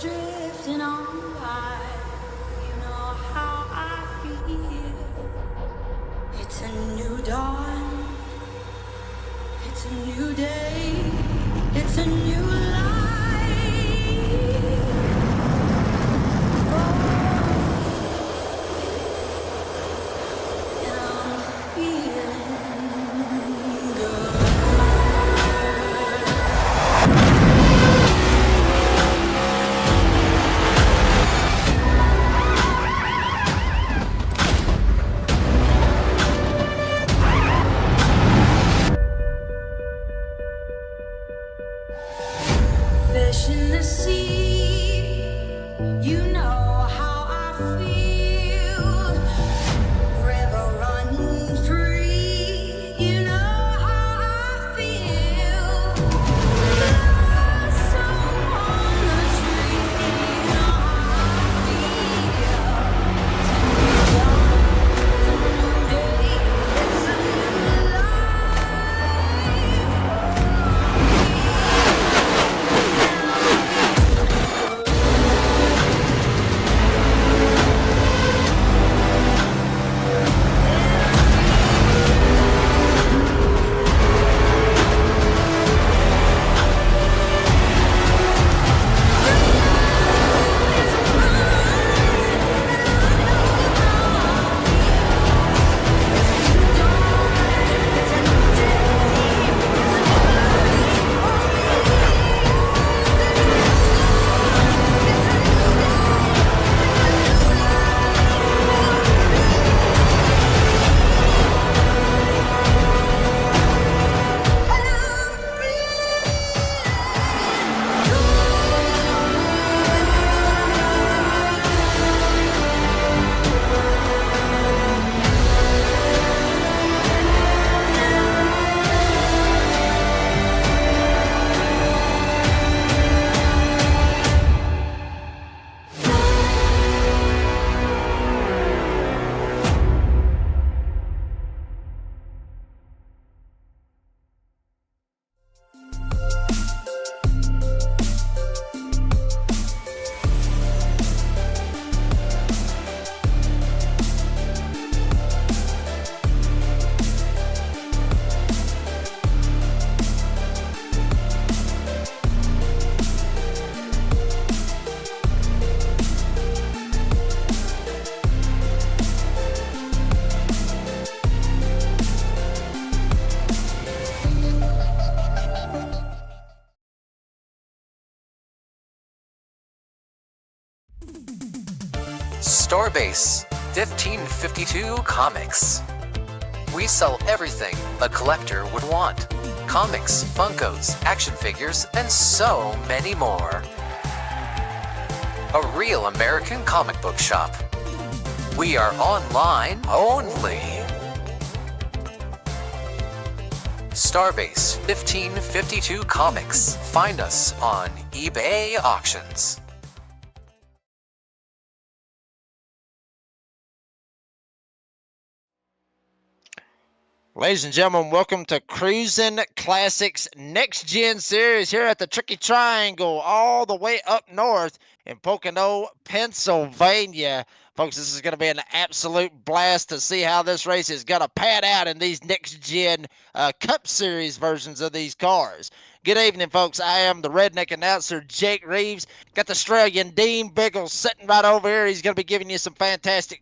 drifting on by. You know how I feel. It's a new dawn. It's a new day. It's a new life. And I'm feeling good. Fish in the sea, you know how I feel. River running free, you know how I feel. Blossom on the tree, you know how I feel. It's a new day, it's a new Starbase 1552 Comics. We sell everything a collector would want. Comics, Funkos, action figures, and so many more. A real American comic book shop. We are online only. Starbase 1552 Comics. Find us on eBay Auctions. Ladies and gentlemen, welcome to Crusin Classics Next Gen Series here at the Tricky Triangle, all the way up north in Pocono, Pennsylvania. Folks, this is going to be an absolute blast to see how this race is going to pan out in these Next Gen Cup Series versions of these cars. Good evening, folks. I am the redneck announcer, Jake Reeves. Got the Australian Dean Biggles sitting right over here. He's going to be giving you some fantastic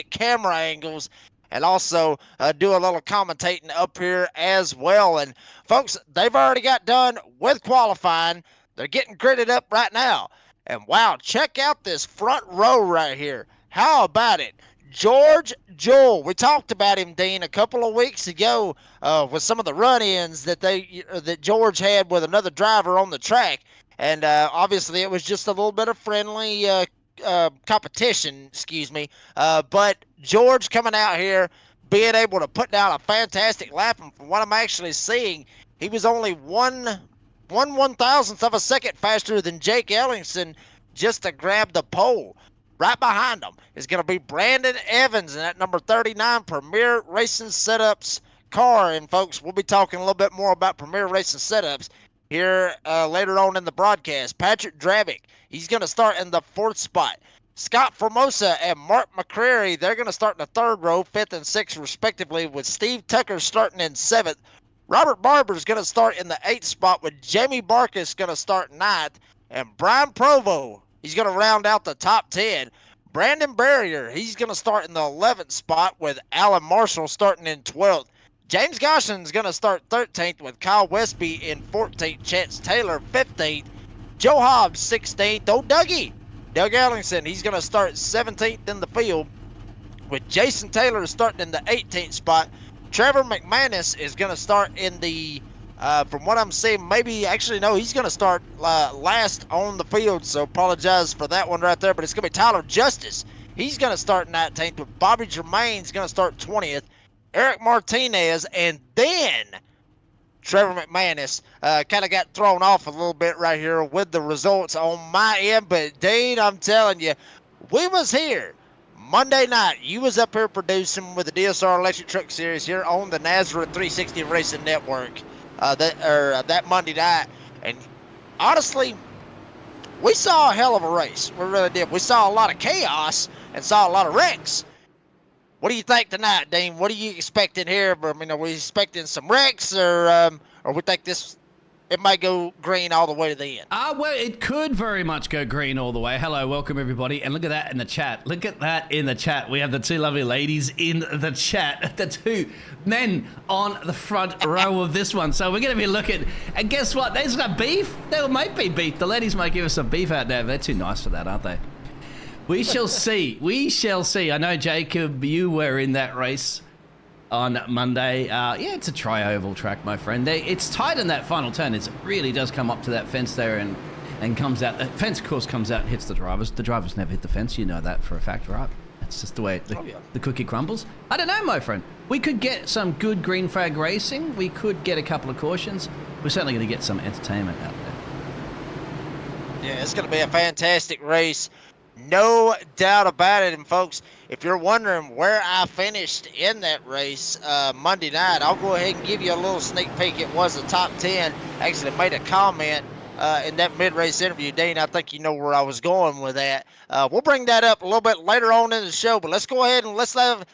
camera angles, and also do a little commentating up here as well. And folks, they've already got done with qualifying. They're getting gridded up right now. And wow, check out this front row right here. How about it? George Jewell. We talked about him, Dean, a couple of weeks ago with some of the run-ins that George had with another driver on the track. And obviously it was just a little bit of friendly competition, but George coming out here, being able to put down a fantastic lap, and from what I'm actually seeing, he was only one 1/1000th of a second faster than Jake Ellingson just to grab the pole. Right behind him is going to be Brandon Evans in that number 39 Premier Racing Setups car. And folks, we'll be talking a little bit more about Premier Racing Setups here later on in the broadcast. Patrick Drabick, he's going to start in the 4th spot. Scott Formosa and Mark McCreary, they're going to start in the 3rd row, 5th and 6th respectively, with Steve Tucker starting in 7th. Robert Barber's going to start in the 8th spot, with Jamie Barkus going to start 9th. And Brian Provo, he's going to round out the top 10. Brandon Barrier, he's going to start in the 11th spot, with Alan Marshall starting in 12th. James Goshen's going to start 13th, with Kyle Westby in 14th. Chance Taylor 15th. Joe Hobbs 16th. Oh, Doug Ellingson, he's going to start 17th in the field, with Jason Taylor starting in the 18th spot. Trevor McManus is going to start in the, from what I'm seeing, he's going to start last on the field, so apologize for that one right there, but it's going to be Tyler Justice. He's going to start 19th, but Bobby Germain's going to start 20th. Eric Martinez, and then Trevor McManus kind of got thrown off a little bit right here with the results on my end. But, Dean, I'm telling you, we was here Monday night. You was up here producing with the DSR Electric Truck Series here on the Nazareth 360 Racing Network that Monday night. And, honestly, we saw a hell of a race. We really did. We saw a lot of chaos and saw a lot of wrecks. What do you think tonight, Dean? What are you expecting here? I mean, are we expecting some wrecks, or we think it might go green all the way to the end? Well, it could very much go green all the way. Hello, welcome everybody, and look at that in the chat. Look at that in the chat. We have the 2 lovely ladies in the chat, the 2 men on the front row of this one. So we're going to be looking, and guess what? There's got beef. There might be beef. The ladies might give us some beef out there. They're too nice for that, aren't they? We shall see. We shall see. I know, Jacob, you were in that race on Monday. Yeah, it's a tri-oval track, my friend. It's tight in that final turn. It really does come up to that fence there and comes out. The fence, of course, comes out and hits the drivers. The drivers never hit the fence. You know that for a fact, right? That's just the way the cookie crumbles. I don't know, my friend. We could get some good green flag racing. We could get a couple of cautions. We're certainly going to get some entertainment out there. Yeah, it's going to be a fantastic race. No doubt about it. And folks, if you're wondering where I finished in that race Monday night, I'll go ahead and give you a little sneak peek. It was the top 10. Actually made a comment in that mid-race interview. Dean, I think you know where I was going with that. We'll bring that up a little bit later on in the show, but let's go ahead and let's let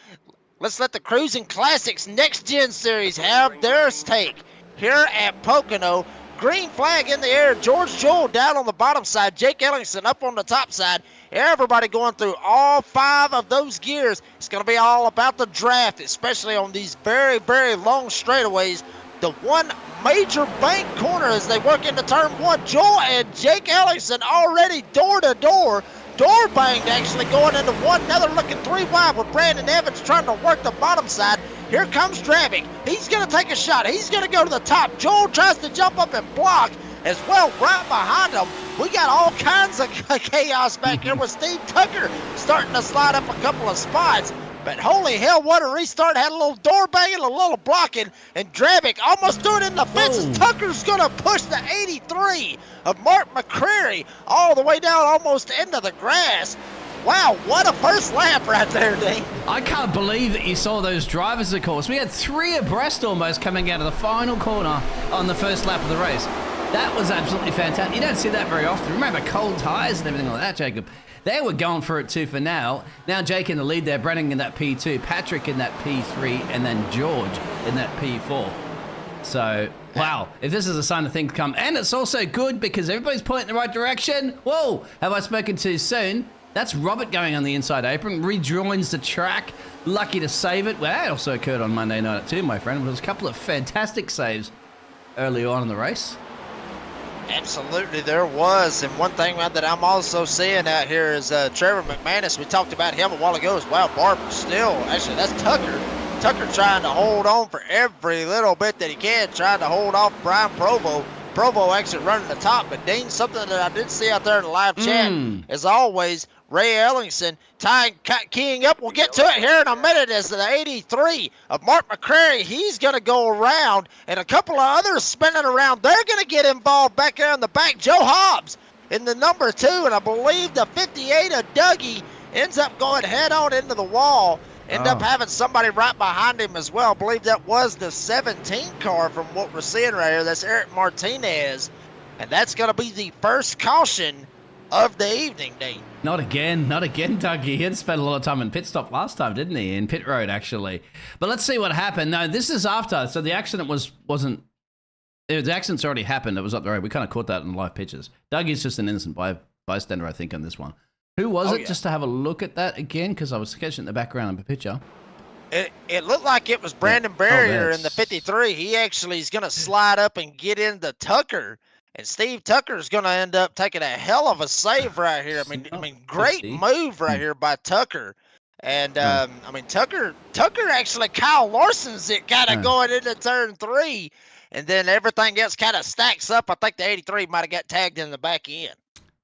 the Crusin Classics Next Gen Series have their take here at Pocono. Green flag in the air. George Joel down on the bottom side. Jake Ellingson up on the top side. Everybody going through all 5 of those gears. It's going to be all about the draft, especially on these very, very long straightaways. The one major bank corner as they work into turn 1. Joel and Jake Ellingson already door to door. Door banged actually going into one. Another looking 3 wide with Brandon Evans trying to work the bottom side. Here comes Drabick. He's going to take a shot. He's going to go to the top. Joel tries to jump up and block as well right behind him. We got all kinds of chaos back here with Steve Tucker starting to slide up a couple of spots. But holy hell, what a restart. Had a little door banging, a little blocking, and Drabick almost threw it in the fences. Tucker's going to push the 83 of Mark McCreary all the way down almost into the grass. Wow, what a first lap right there, Dean. I can't believe that you saw those drivers, of course. We had 3 abreast almost coming out of the final corner on the first lap of the race. That was absolutely fantastic. You don't see that very often. Remember cold tires and everything like that, Jacob. They were going for it too for now. Now Jake in the lead there, Brennan in that P2, Patrick in that P3, and then George in that P4. So, wow, if this is a sign of things to come. And it's also good because everybody's pointing in the right direction. Whoa, have I spoken too soon? That's Robert going on the inside apron, rejoins the track, lucky to save it. Well, that also occurred on Monday night too, my friend. There was a couple of fantastic saves early on in the race. Absolutely, there was. And one thing that I'm also seeing out here is Trevor McManus. We talked about him a while ago as well. Barber still, actually, that's Tucker. Tucker trying to hold on for every little bit that he can, trying to hold off Brian Provo. Provo actually running the top, but Dean, something that I did see out there in the live chat, as always, Ray Ellingson keying up. We'll get to it here in a minute as the 83 of Mark McCreary. He's going to go around, and a couple of others spinning around. They're going to get involved back there in the back. Joe Hobbs in the number 2, and I believe the 58 of Dougie ends up going head on into the wall. End up having somebody right behind him as well. I believe that was the 17 car from what we're seeing right here. That's Eric Martinez. and that's going to be the first caution of the evening, Dean. Not again, Dougie. He had spent a lot of time in pit stop last time, didn't he? In pit road, actually. But let's see what happened. No, this is after. So the accident wasn't. The accident's already happened. It was up the road. We kind of caught that in live pictures. Dougie's just an innocent bystander, I think, on this one. Who was it? Yeah. Just to have a look at that again, because I was catching the background of the picture. It looked like it was Brandon Barrier in the 53. He actually is going to slide up and get into Tucker. And Steve Tucker's going to end up taking a hell of a save right here. I mean, great move right here by Tucker. And Tucker actually Kyle Larson's it kind of going into turn 3, and then everything else kind of stacks up. I think the 83 might have got tagged in the back end.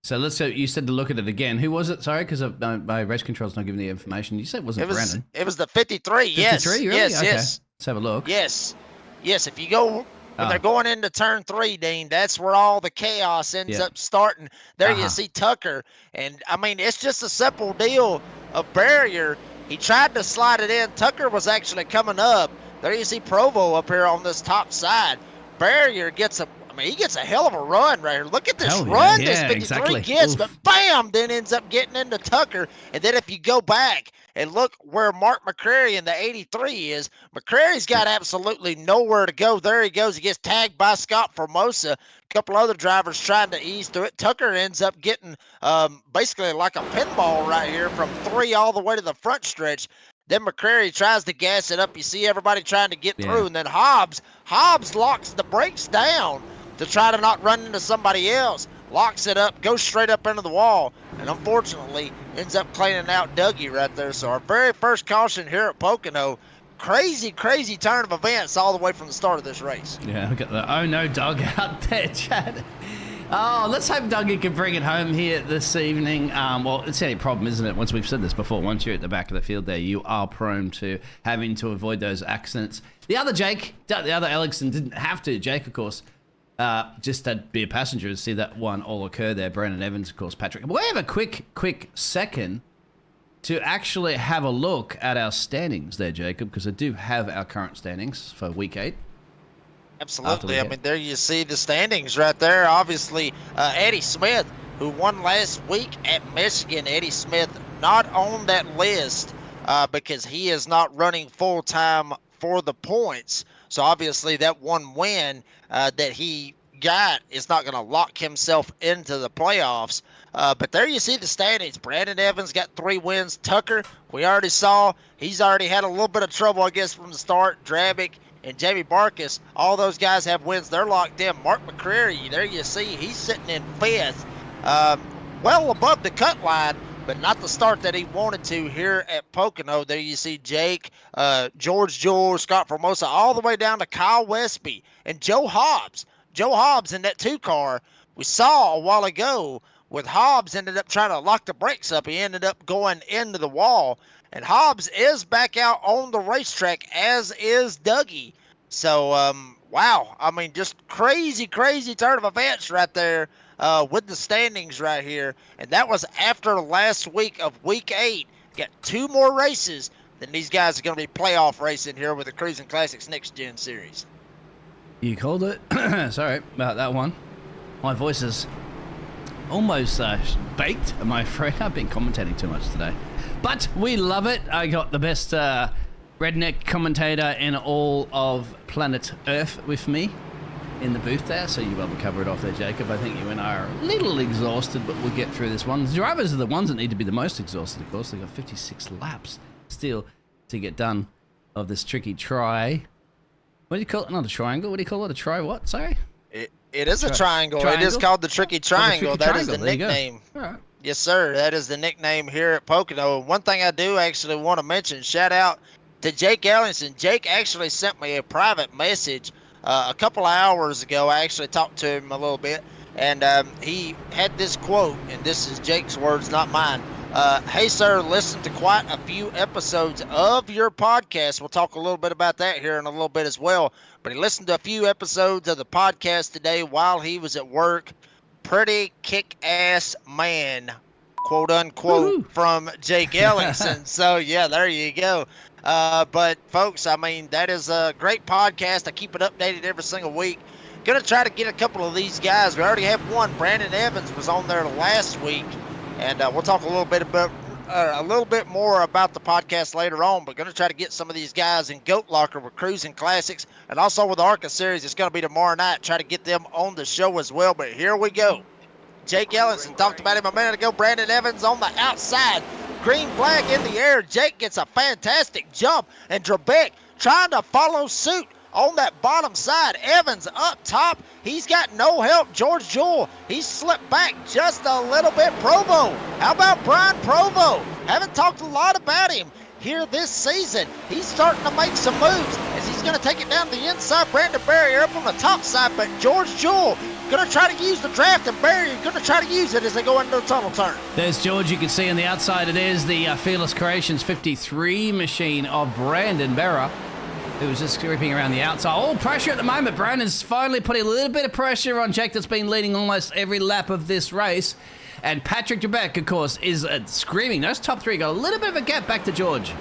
So let's say you said to look at it again. Who was it? Sorry, because my race control's not giving the information. You said it wasn't Brandon. It was the 53. 53, yes, really? yes, Okay. yes. Let's have a look. Yes. If you go when they're going into turn 3, Dean, that's where all the chaos ends up starting. There you see Tucker, and I mean it's just a simple deal of Barrier. He tried to slide it in. Tucker was actually coming up. There you see Provo up here on this top side. Barrier gets he gets a hell of a run right here. Look at this run this 53 gets, but bam, then ends up getting into Tucker. And then if you go back and look where Mark McCrary in the 83 is, McCrary's got absolutely nowhere to go. There he goes. He gets tagged by Scott Formosa. A couple other drivers trying to ease through it. Tucker ends up getting basically like a pinball right here from 3 all the way to the front stretch. Then McCrary tries to gas it up. You see everybody trying to get through. And then Hobbs locks the brakes down to try to not run into somebody else. Locks it up, goes straight up into the wall, and unfortunately ends up cleaning out Dougie right there. So our very first caution here at Pocono. Crazy turn of events all the way from the start of this race. Yeah, look at the oh no dog out there, Chad. Oh, let's hope Dougie can bring it home here this evening. Well, it's any problem, isn't it? Once we've said this before, once you're at the back of the field there, you are prone to having to avoid those accidents. The other Alex, didn't have to. Jake, of course, just to be a passenger and see that one all occur there. Brandon Evans, of course, Patrick. We have a quick second to actually have a look at our standings there, Jacob, because I do have our current standings for week 8. Absolutely. I mean, there you see the standings right there. Obviously, Eddie Smith, who won last week at Michigan. Eddie Smith not on that list because he is not running full-time for the points. So obviously that one win that he got is not going to lock himself into the playoffs. But there you see the standings. Brandon Evans got 3 wins. Tucker, we already saw, he's already had a little bit of trouble, I guess, from the start. Drabick and Jamie Barkus, all those guys have wins. They're locked in. Mark McCrary, there you see, he's sitting in 5th. Well above the cut line, but not the start that he wanted to here at Pocono. There you see Jake, George Jewell, Scott Formosa, all the way down to Kyle Westby and Joe Hobbs. Joe Hobbs in that 2 car we saw a while ago with Hobbs ended up trying to lock the brakes up. He ended up going into the wall. And Hobbs is back out on the racetrack, as is Dougie. So, wow. I mean, just crazy turn of events right there with the standings right here. And that was after last week of week 8. Got 2 more races. Then these guys are going to be playoff racing here with the Crusin Classics Next Gen Series. You called it. Sorry about that one. My voice is almost baked, am I afraid? I've been commentating too much today. But we love it. I got the best redneck commentator in all of planet Earth with me in the booth there, so you'll be able to cover it off there, Jacob. I think you and I are a little exhausted, but we'll get through this one. The drivers are the ones that need to be the most exhausted, of course. They've got 56 laps still to get done of this tricky try. What do you call it? Not a triangle. What do you call it? A try what? Sorry? It is a triangle. It is called the Tricky Triangle. That is the nickname. All right. Yes, sir. That is the nickname here at Pocono. One thing I do actually want to mention, shout out to Jake Ellingson. Jake actually sent me a private message a couple of hours ago. I actually talked to him a little bit, and he had this quote, and this is Jake's words, not mine. Hey, sir, listen to quite a few episodes of your podcast. We'll talk a little bit about that here in a little bit as well. But he listened to a few episodes of the podcast today while he was at work. Pretty kick-ass man, quote unquote, from Jake Ellingson. So yeah, there you go. But folks, I mean, that is a great podcast. I keep it updated every single week. Gonna try to get a couple of these guys. We already have one. Brandon Evans was on there last week, and we'll talk a little bit more about the podcast later on. But gonna try to get some of these guys in Goat Locker with Crusin Classics, and also with the ARCA Series. It's gonna be tomorrow night. Try to get them on the show as well. But here we go. Jake Ellenson talked about him a minute ago. Brandon Evans on the outside. Green flag in the air. Jake gets a fantastic jump, and Trebek trying to follow suit on that bottom side. Evans up top. He's got no help. George Jewell, he's slipped back just a little bit. Provo, how about Brian Provo? Haven't talked a lot about him here this season. He's starting to make some moves as he's going to take it down the inside. Brandon Barrier up on the top side, but George Jewell going to try to use the draft, and Barrier going to try to use it as they go into the tunnel turn. There's George. You can see on the outside it is the Fearless Creations 53 machine of Brandon Barra, who was just creeping around the outside. All pressure at the moment. Brandon's finally putting a little bit of pressure on Jake that's been leading almost every lap of this race. And Patrick Trebek, of course, is screaming. Those top three got a little bit of a gap back to George.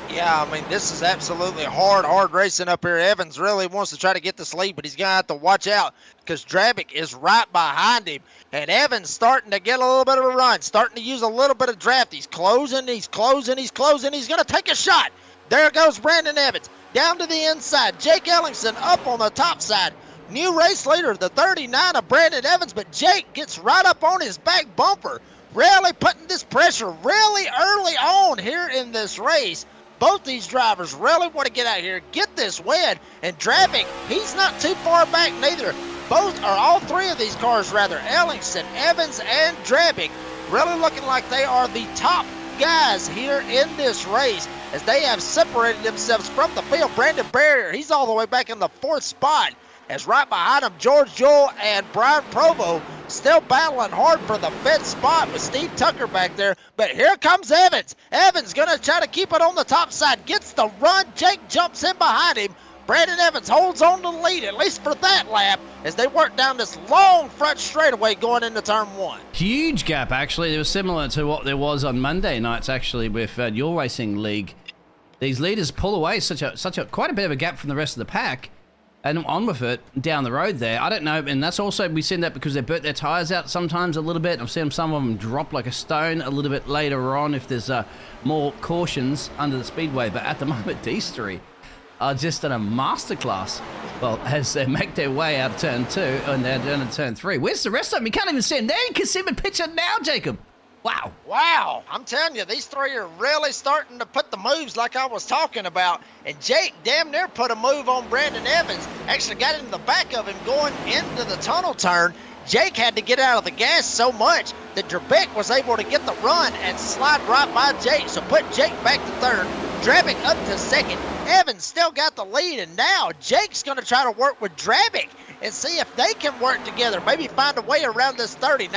Yeah, I mean, this is absolutely hard racing up here. Evans really wants to try to get this lead, but he's going to have to watch out because Drabick is right behind him. And Evans starting to get a little bit of a run, starting to use a little bit of draft. He's closing. He's going to take a shot. There goes Brandon Evans down to the inside. Jake Ellingson up on the top side. New race leader, the 39 of Brandon Evans, but Jake gets right up on his back bumper, really putting this pressure really early on here in this race. Both these drivers really want to get out here, get this win, and Drabick, he's not too far back neither. All three of these cars rather, Ellingson, Evans, and Drabick, really looking like they are the top guys here in this race as they have separated themselves from the field. Brandon Barrier, he's all the way back in the 4th spot, as right behind him, George Jewell and Brian Provo still battling hard for the 5th spot with Steve Tucker back there. But here comes Evans. Evans going to try to keep it on the top side, gets the run. Jake jumps in behind him. Brandon Evans holds on to the lead, at least for that lap, as they work down this long front straightaway going into turn 1. Huge gap, actually. It was similar to what there was on Monday nights, actually, with your racing league. These leaders pull away quite a bit of a gap from the rest of the pack, and on with it down the road there. I don't know, and that's also, we've seen that because they burnt their tyres out sometimes a little bit. I've seen some of them drop like a stone a little bit later on if there's more cautions under the speedway. But at the moment, these three are just in a masterclass. Well, as they make their way out of turn 2 and they're down to turn 3. Where's the rest of them? You can't even see them. There you can see them picture now, Jacob. Wow. Wow, I'm telling you, these three are really starting to put the moves like I was talking about. And Jake damn near put a move on Brandon Evans. Actually got in the back of him going into the tunnel turn. Jake had to get out of the gas so much that Trebek was able to get the run and slide right by Jake. So put Jake back to 3rd, Drabick up to 2nd. Evans still got the lead, and now Jake's going to try to work with Drabick and see if they can work together, maybe find a way around this 39.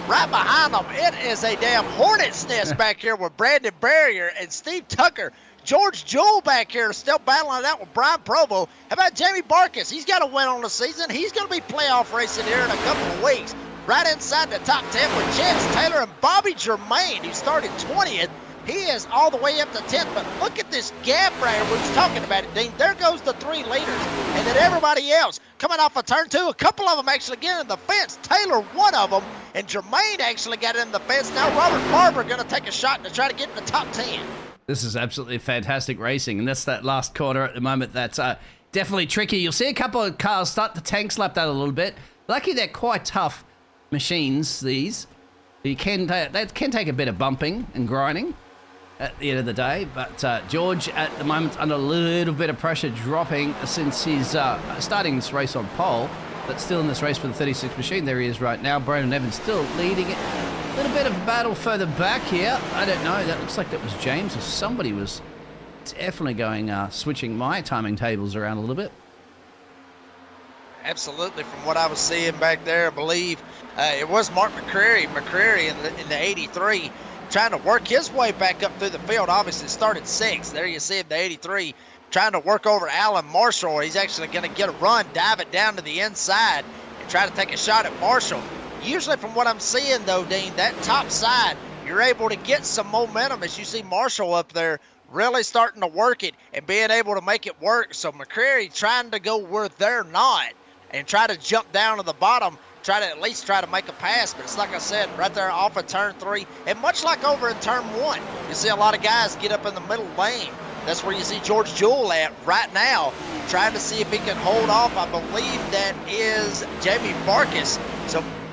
Right behind them, it is a damn hornet's nest back here with Brandon Barrier and Steve Tucker. George Jewell back here still battling it out with Brian Provo. How about Jamie Barkis? He's got a win on the season. He's going to be playoff racing here in a couple of weeks. Right inside the top 10 with Chance Taylor and Bobby Germain, who started 20th. He is all the way up to 10th, but look at this gap right here. We was talking about it, Dean. There goes the 3 leaders, and then everybody else coming off of turn 2. A couple of them actually get in the fence. Taylor, one of them, and Jermaine actually got in the fence. Now Robert Barber going to take a shot to try to get in the top 10. This is absolutely fantastic racing, and that's that last corner at the moment that's definitely tricky. You'll see a couple of cars start to tank slap that a little bit. Lucky they're quite tough machines, these. They can take a bit of bumping and grinding at the end of the day, but George at the moment under a little bit of pressure, dropping since he's starting this race on pole, but still in this race for the 36 machine. There he is right now. Brandon Evans still leading it. A little bit of battle further back here. I don't know. That looks like that was James or somebody was definitely going switching my timing tables around a little bit. Absolutely, from what I was seeing back there, I believe it was Mark McCreary in the 83. Trying to work his way back up through the field. Obviously started 6th. There you see him, the 83, trying to work over Alan Marshall. He's actually going to get a run, dive it down to the inside, and try to take a shot at Marshall. Usually from what I'm seeing, though, Dean, that top side, you're able to get some momentum as you see Marshall up there really starting to work it and being able to make it work. So McCreary trying to go where they're not. and try to jump down to the bottom, try to at least try to make a pass. But it's like I said, right there off of turn 3, and much like over in turn 1, you see a lot of guys get up in the middle lane. That's where you see George Jewell at right now, trying to see if he can hold off. I believe that is Jamie Barkus.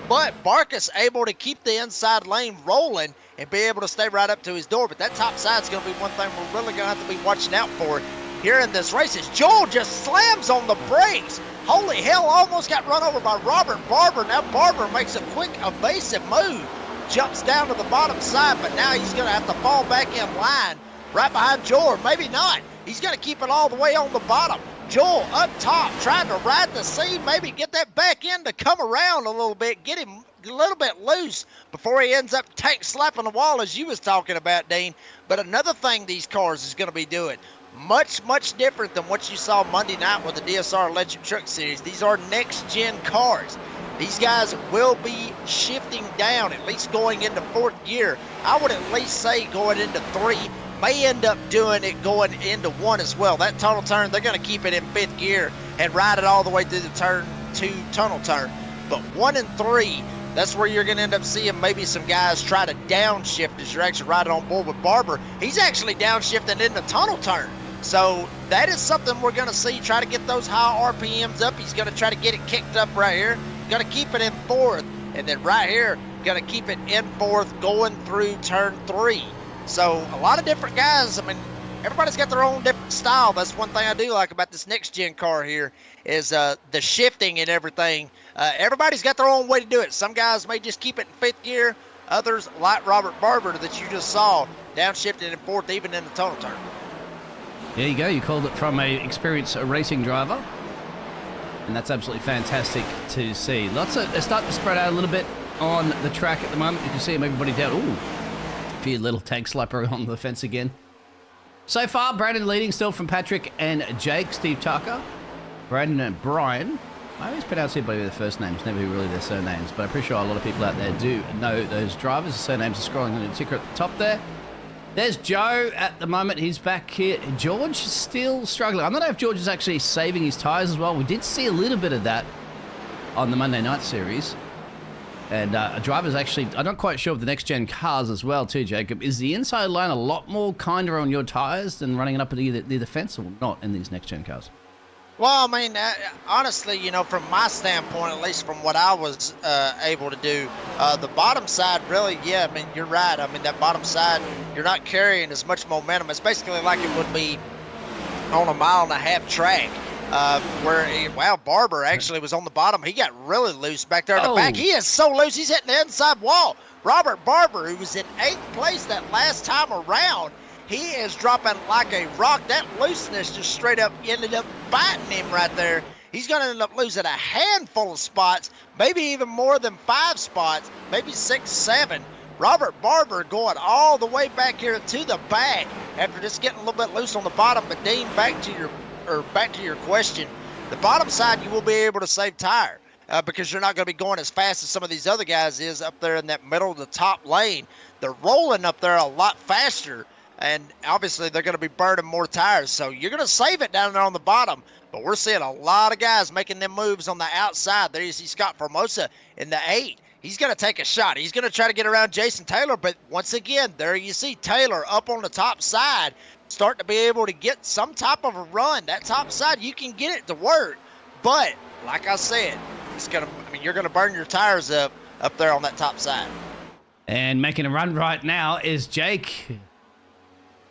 But Barkus able to keep the inside lane rolling and be able to stay right up to his door. But that top side is going to be one thing we're really going to have to be watching out for here in this race. As Joel just slams on the brakes. Holy hell, almost got run over by Robert Barber. Now Barber makes a quick evasive move, jumps down to the bottom side, but now he's going to have to fall back in line right behind Joel, or maybe not. He's going to keep it all the way on the bottom. Joel up top trying to ride the seam, maybe get that back end to come around a little bit, get him a little bit loose before he ends up tank slapping the wall, as you was talking about, Dean. But another thing these cars is going to be doing, much different than what you saw Monday night with the DSR Electric Truck Series. These are next-gen cars. These guys will be shifting down, at least going into 4th gear. I would at least say going into 3. May end up doing it going into 1 as well. That tunnel turn, they're going to keep it in 5th gear and ride it all the way through the turn 2 tunnel turn. But 1 and 3, that's where you're going to end up seeing maybe some guys try to downshift as you're actually riding on board with Barber. He's actually downshifting in the tunnel turn. So that is something we're going to see. Try to get those high RPMs up. He's going to try to get it kicked up right here. Going to keep it in 4th. And then right here, going to keep it in 4th going through turn 3. So a lot of different guys. I mean, everybody's got their own different style. That's one thing I do like about this next gen car here is the shifting and everything. Everybody's got their own way to do it. Some guys may just keep it in 5th gear. Others, like Robert Barber that you just saw, downshifting in 4th, even in the tunnel turn. There you go. You called it from a experienced racing driver. And that's absolutely fantastic to see. They're starting to spread out a little bit on the track at the moment. You can see them, everybody down. Ooh. Few little tank slapper on the fence again. So far, Brandon leading still from Patrick and Jake. Steve Tucker, Brandon and Brian. I always pronounce everybody with their first names, never really their surnames, but I'm pretty sure a lot of people out there do know those drivers. The surnames are scrolling on the ticker at the top there. There's Joe at the moment. He's back here. George is still struggling. I don't know if George is actually saving his tyres as well. We did see a little bit of that on the Monday night series. And a driver's actually, I'm not quite sure of the next-gen cars as well, too, Jacob. Is the inside line a lot more kinder on your tyres than running it up at the fence, or not in these next-gen cars? Well, I mean, honestly, you know, from my standpoint, at least from what I was able to do, the bottom side really, yeah, I mean, you're right. I mean, that bottom side, you're not carrying as much momentum. It's basically like it would be on a 1.5-mile track. Barber actually was on the bottom. He got really loose back there in the back. He is so loose, he's hitting the inside wall. Robert Barber, who was in 8th place that last time around, he is dropping like a rock. That looseness just straight up ended up biting him right there. He's going to end up losing a handful of spots, maybe even more than 5 spots, maybe 6, 7. Robert Barber going all the way back here to the back after just getting a little bit loose on the bottom. But Dean, back to your question, the bottom side you will be able to save tire because you're not going to be going as fast as some of these other guys is up there in that middle of the top lane. They're rolling up there a lot faster, and obviously they're going to be burning more tires. So you're going to save it down there on the bottom. But we're seeing a lot of guys making them moves on the outside. There you see Scott Formosa in the 8. He's going to take a shot. He's going to try to get around Jason Taylor. But once again, there you see Taylor up on the top side, starting to be able to get some type of a run. That top side, you can get it to work. But like I said, you're going to burn your tires up there on that top side. And making a run right now is Jake.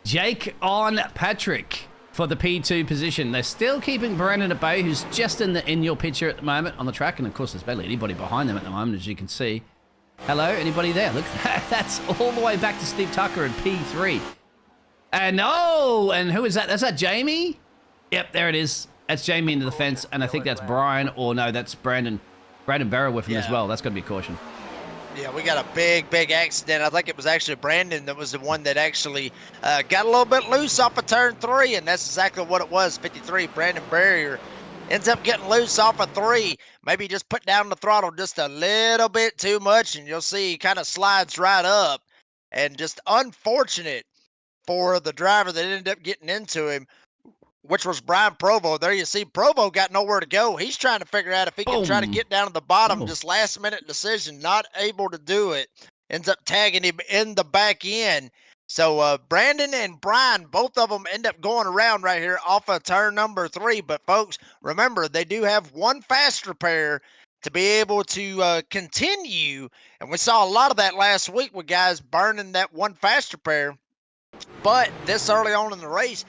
Jake on Patrick for the P2 position. They're still keeping Brandon at bay, who's just in your picture at the moment on the track. And of course, there's barely anybody behind them at the moment, as you can see. Hello, anybody there? Look, that's all the way back to Steve Tucker in P3. And and who is that? That's that Jamie? Yep, there it is. That's Jamie into the fence, and I think that's Brian, or no, that's Brandon. Brandon Barrow with him as well. That's got to be a caution. Yeah, we got a big accident. I think it was actually Brandon that was the one that actually got a little bit loose off of turn 3, and that's exactly what it was. 53, Brandon Barrier ends up getting loose off of 3. Maybe just put down the throttle just a little bit too much, and you'll see he kind of slides right up. And just unfortunate for the driver that ended up getting into him. which was Brian Provo. There you see Provo got nowhere to go. He's trying to figure out if he can try to Boom. get down to the bottom. Oh. Just last minute decision, not able to do it. Ends up tagging him in the back end. So Brandon and Brian, both of them end up going around right here off of turn number 3. But folks, remember, they do have one faster pair to be able to continue. And we saw a lot of that last week with guys burning that one faster pair. But this early on in the race,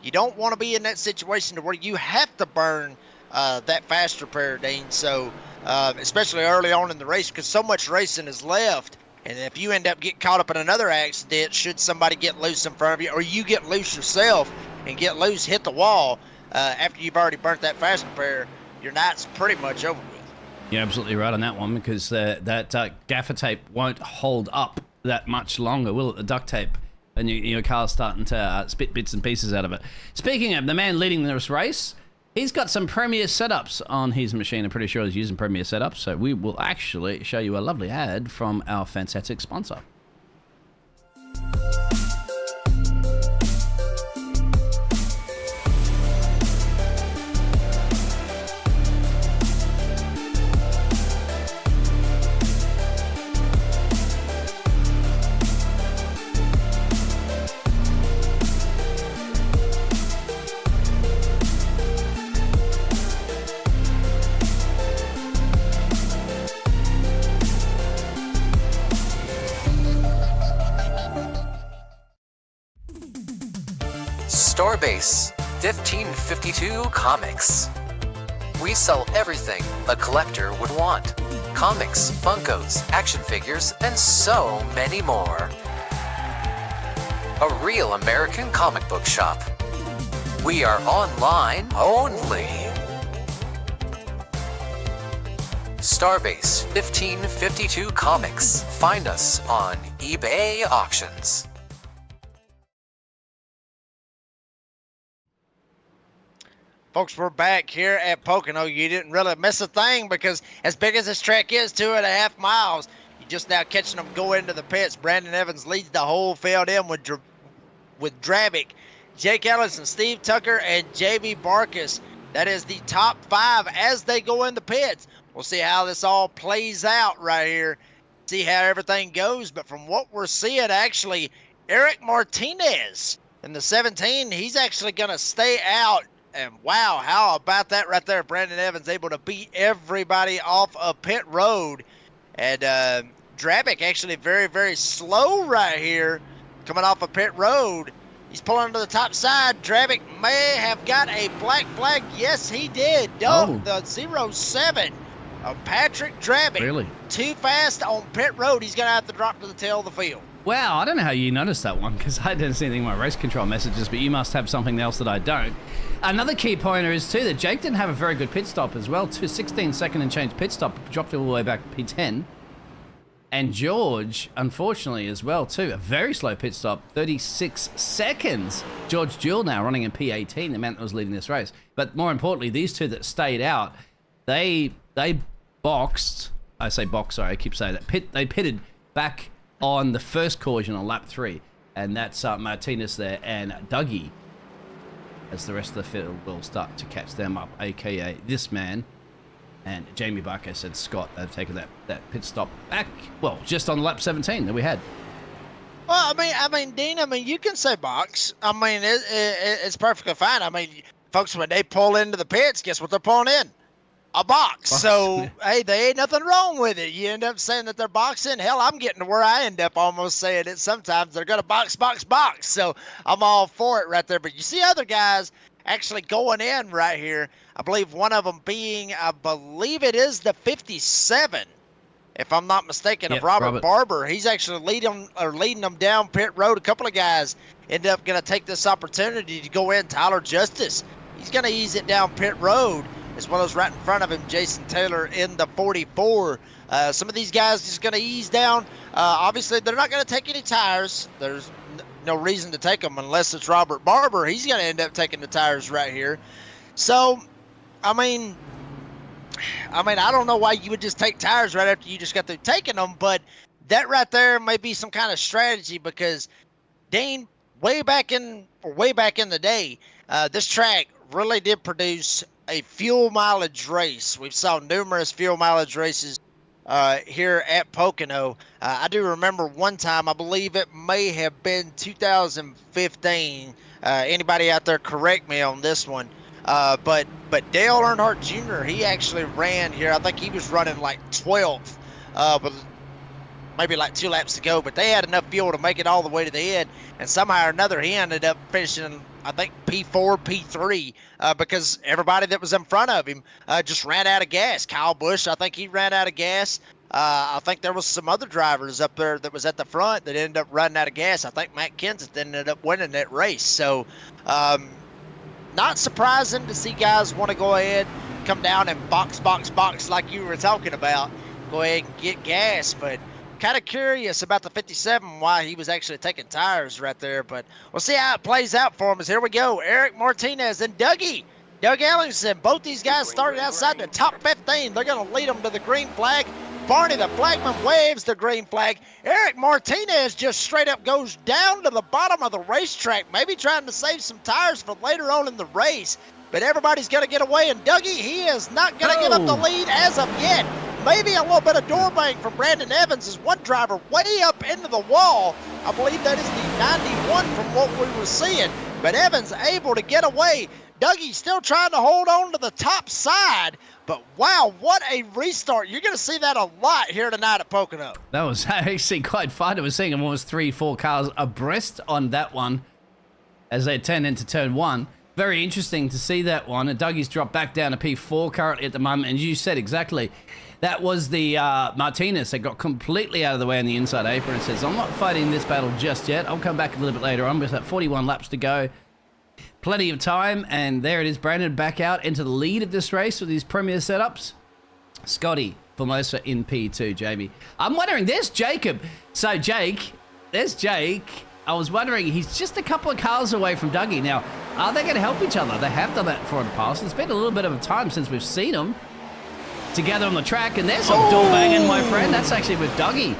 you don't want to be in that situation to where you have to burn that faster pair, Dean. So especially early on in the race, because so much racing is left. And if you end up getting caught up in another accident, should somebody get loose in front of you, or you get loose yourself and get loose, hit the wall, after you've already burnt that faster pair, your night's pretty much over with. You're absolutely right on that one, because that gaffer tape won't hold up that much longer, will it? The duct tape. And your car's starting to spit bits and pieces out of it. Speaking of the man leading this race, he's got some Premier setups on his machine. I'm pretty sure he's using Premier setups. So we will actually show you a lovely ad from our fantastic sponsor. Starbase 1552 Comics. We sell everything a collector would want. Comics, Funkos, action figures, and so many more. A real American comic book shop. We are online only. Starbase 1552 Comics. Find us on eBay Auctions. Folks, we're back here at Pocono. You didn't really miss a thing, because as big as this track is, 2.5 miles, you just now catching them go into the pits. Brandon Evans leads the whole field in with Dravic, Jake Ellis, and Steve Tucker, and JB Barkus. That is the top 5 as they go in the pits. We'll see how this all plays out right here, see how everything goes. But from what we're seeing, actually, Eric Martinez in the 17, he's actually going to stay out. And wow, how about that right there? Brandon Evans able to beat everybody off of pit road. And Drabic actually very, very slow right here coming off of pit road. He's pulling to the top side. Drabic may have got a black flag. Yes, he did. The 07 of Patrick Drabic. Really? Too fast on pit road. He's going to have to drop to the tail of the field. Wow, I don't know how you noticed that one, because I didn't see anything in my race control messages, but you must have something else that I don't. Another key pointer is, too, that Jake didn't have a very good pit stop as well. 16-second and change pit stop, dropped all the way back to P10. And George, unfortunately, as well, too, a very slow pit stop, 36 seconds. George Jewell now running in P18, the man that was leading this race. But more importantly, these two that stayed out, they boxed. I say box, sorry, I keep saying that. They pitted back on the first caution on lap 3, and that's Martinez there and Dougie, as the rest of the field will start to catch them up, aka this man and Jamie Barkas and Scott. They've taken that pit stop back, well, just on lap 17 that we had. Well, I mean, Dean, you can say box. It's perfectly fine. Folks, when they pull into the pits, guess what they're pulling in? A box. So, hey, there ain't nothing wrong with it. You end up saying that they're boxing. Hell, I'm getting to where I end up almost saying it sometimes. They're going to box. So, I'm all for it right there. But you see other guys actually going in right here. I believe one of them being, I believe it is the 57, if I'm not mistaken, Yep, of Robert Barber. He's actually leading them down pit road. A couple of guys end up going to take this opportunity to go in. Tyler Justice, he's going to ease it down pit road, as well as right in front of him, Jason Taylor in the 44. Some of these guys just going to ease down. Obviously, they're not going to take any tires. There's no reason to take them unless it's Robert Barber. He's going to end up taking the tires right here. So, I don't know why you would just take tires right after you just got through taking them, but that right there may be some kind of strategy, because Dane, way back in the day, this track really did produce a fuel mileage race. We've saw numerous fuel mileage races here at Pocono. I do remember one time, I believe it may have been 2015. Anybody out there correct me on this one. But Dale Earnhardt Jr., he actually ran here. I think he was running like 12th, but maybe like 2 laps to go. But they had enough fuel to make it all the way to the end, and somehow or another he ended up finishing, I think, P4, P3, because everybody that was in front of him just ran out of gas. Kyle Busch, I think he ran out of gas. I think there was some other drivers up there that was at the front that ended up running out of gas. I think Matt Kenseth ended up winning that race. So not surprising to see guys want to go ahead, come down and box like you were talking about, go ahead and get gas. But kind of curious about the 57, why he was actually taking tires right there. But we'll see how it plays out for him. As here we go, Eric Martinez and Doug Ellingson. Both these guys started outside the top 15. They're going to lead them to the green flag. Barney the flagman waves the green flag. Eric Martinez just straight up goes down to the bottom of the racetrack, maybe trying to save some tires for later on in the race. But everybody's going to get away, and Dougie, he is not going to give up the lead as of yet. Maybe a little bit of door bang from Brandon Evans as one driver way up into the wall. I believe that is the 91 from what we were seeing. But Evans able to get away. Dougie's still trying to hold on to the top side. But wow, what a restart. You're going to see that a lot here tonight at Pocono. That was actually quite fun. I was seeing almost 3-4 cars abreast on that one as they turn into turn one. Very interesting to see that one. And Dougie's dropped back down to P4 currently at the moment. And you said exactly, that was the Martinez that got completely out of the way on the inside apron and says, I'm not fighting this battle just yet. I'll come back a little bit later on with that 41 laps to go. Plenty of time, and there it is. Brandon back out into the lead of this race with his premier setups. Scotty Formosa in P2, Jamie. I'm wondering, there's Jacob. So there's Jake. I was wondering, he's just a couple of cars away from Dougie. Now, are they going to help each other? They have done that for the past. It's been a little bit of a time since we've seen them together on the track, and there's some door banging, my friend. That's actually with Dougie.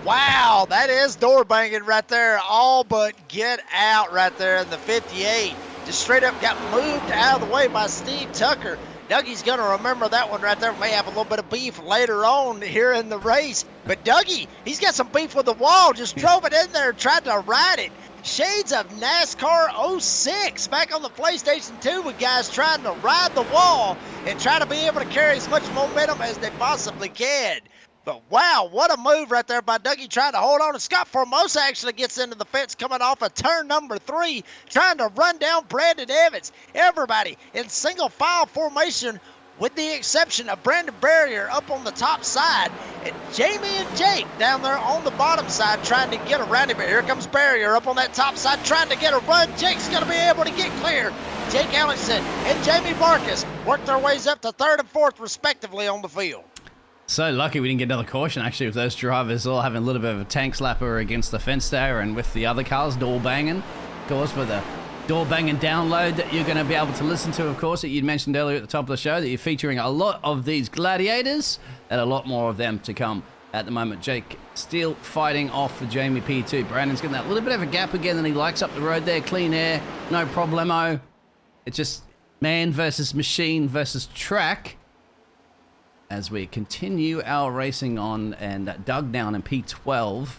Wow, that is door banging right there. All but get out right there in the 58. Just straight up got moved out of the way by Steve Tucker. Dougie's going to remember that one right there. May have a little bit of beef later on here in the race. But Dougie, he's got some beef with the wall. Just drove it in there and tried to ride it. Shades of NASCAR 06 back on the PlayStation 2 with guys trying to ride the wall and try to be able to carry as much momentum as they possibly can. But wow, what a move right there by Dougie trying to hold on. And Scott Formosa actually gets into the fence coming off of turn number 3, trying to run down Brandon Evans. Everybody in single file formation with the exception of Brandon Barrier up on the top side. And Jamie and Jake down there on the bottom side trying to get around him. But here comes Barrier up on that top side trying to get a run. Jake's going to be able to get clear. Jake Ellingson and Jamie Marcus work their ways up to 3rd and 4th respectively on the field. So lucky we didn't get another caution, actually, with those drivers all having a little bit of a tank slapper against the fence there, and with the other cars door banging. Of course, with the door banging download that you're going to be able to listen to, of course, that you'd mentioned earlier at the top of the show, that you're featuring a lot of these gladiators and a lot more of them to come at the moment. Jake still fighting off for Jamie P2. Brandon's getting that little bit of a gap again, and he likes up the road there. Clean air, no problemo. It's just man versus machine versus track. As we continue our racing on, and Doug down in P12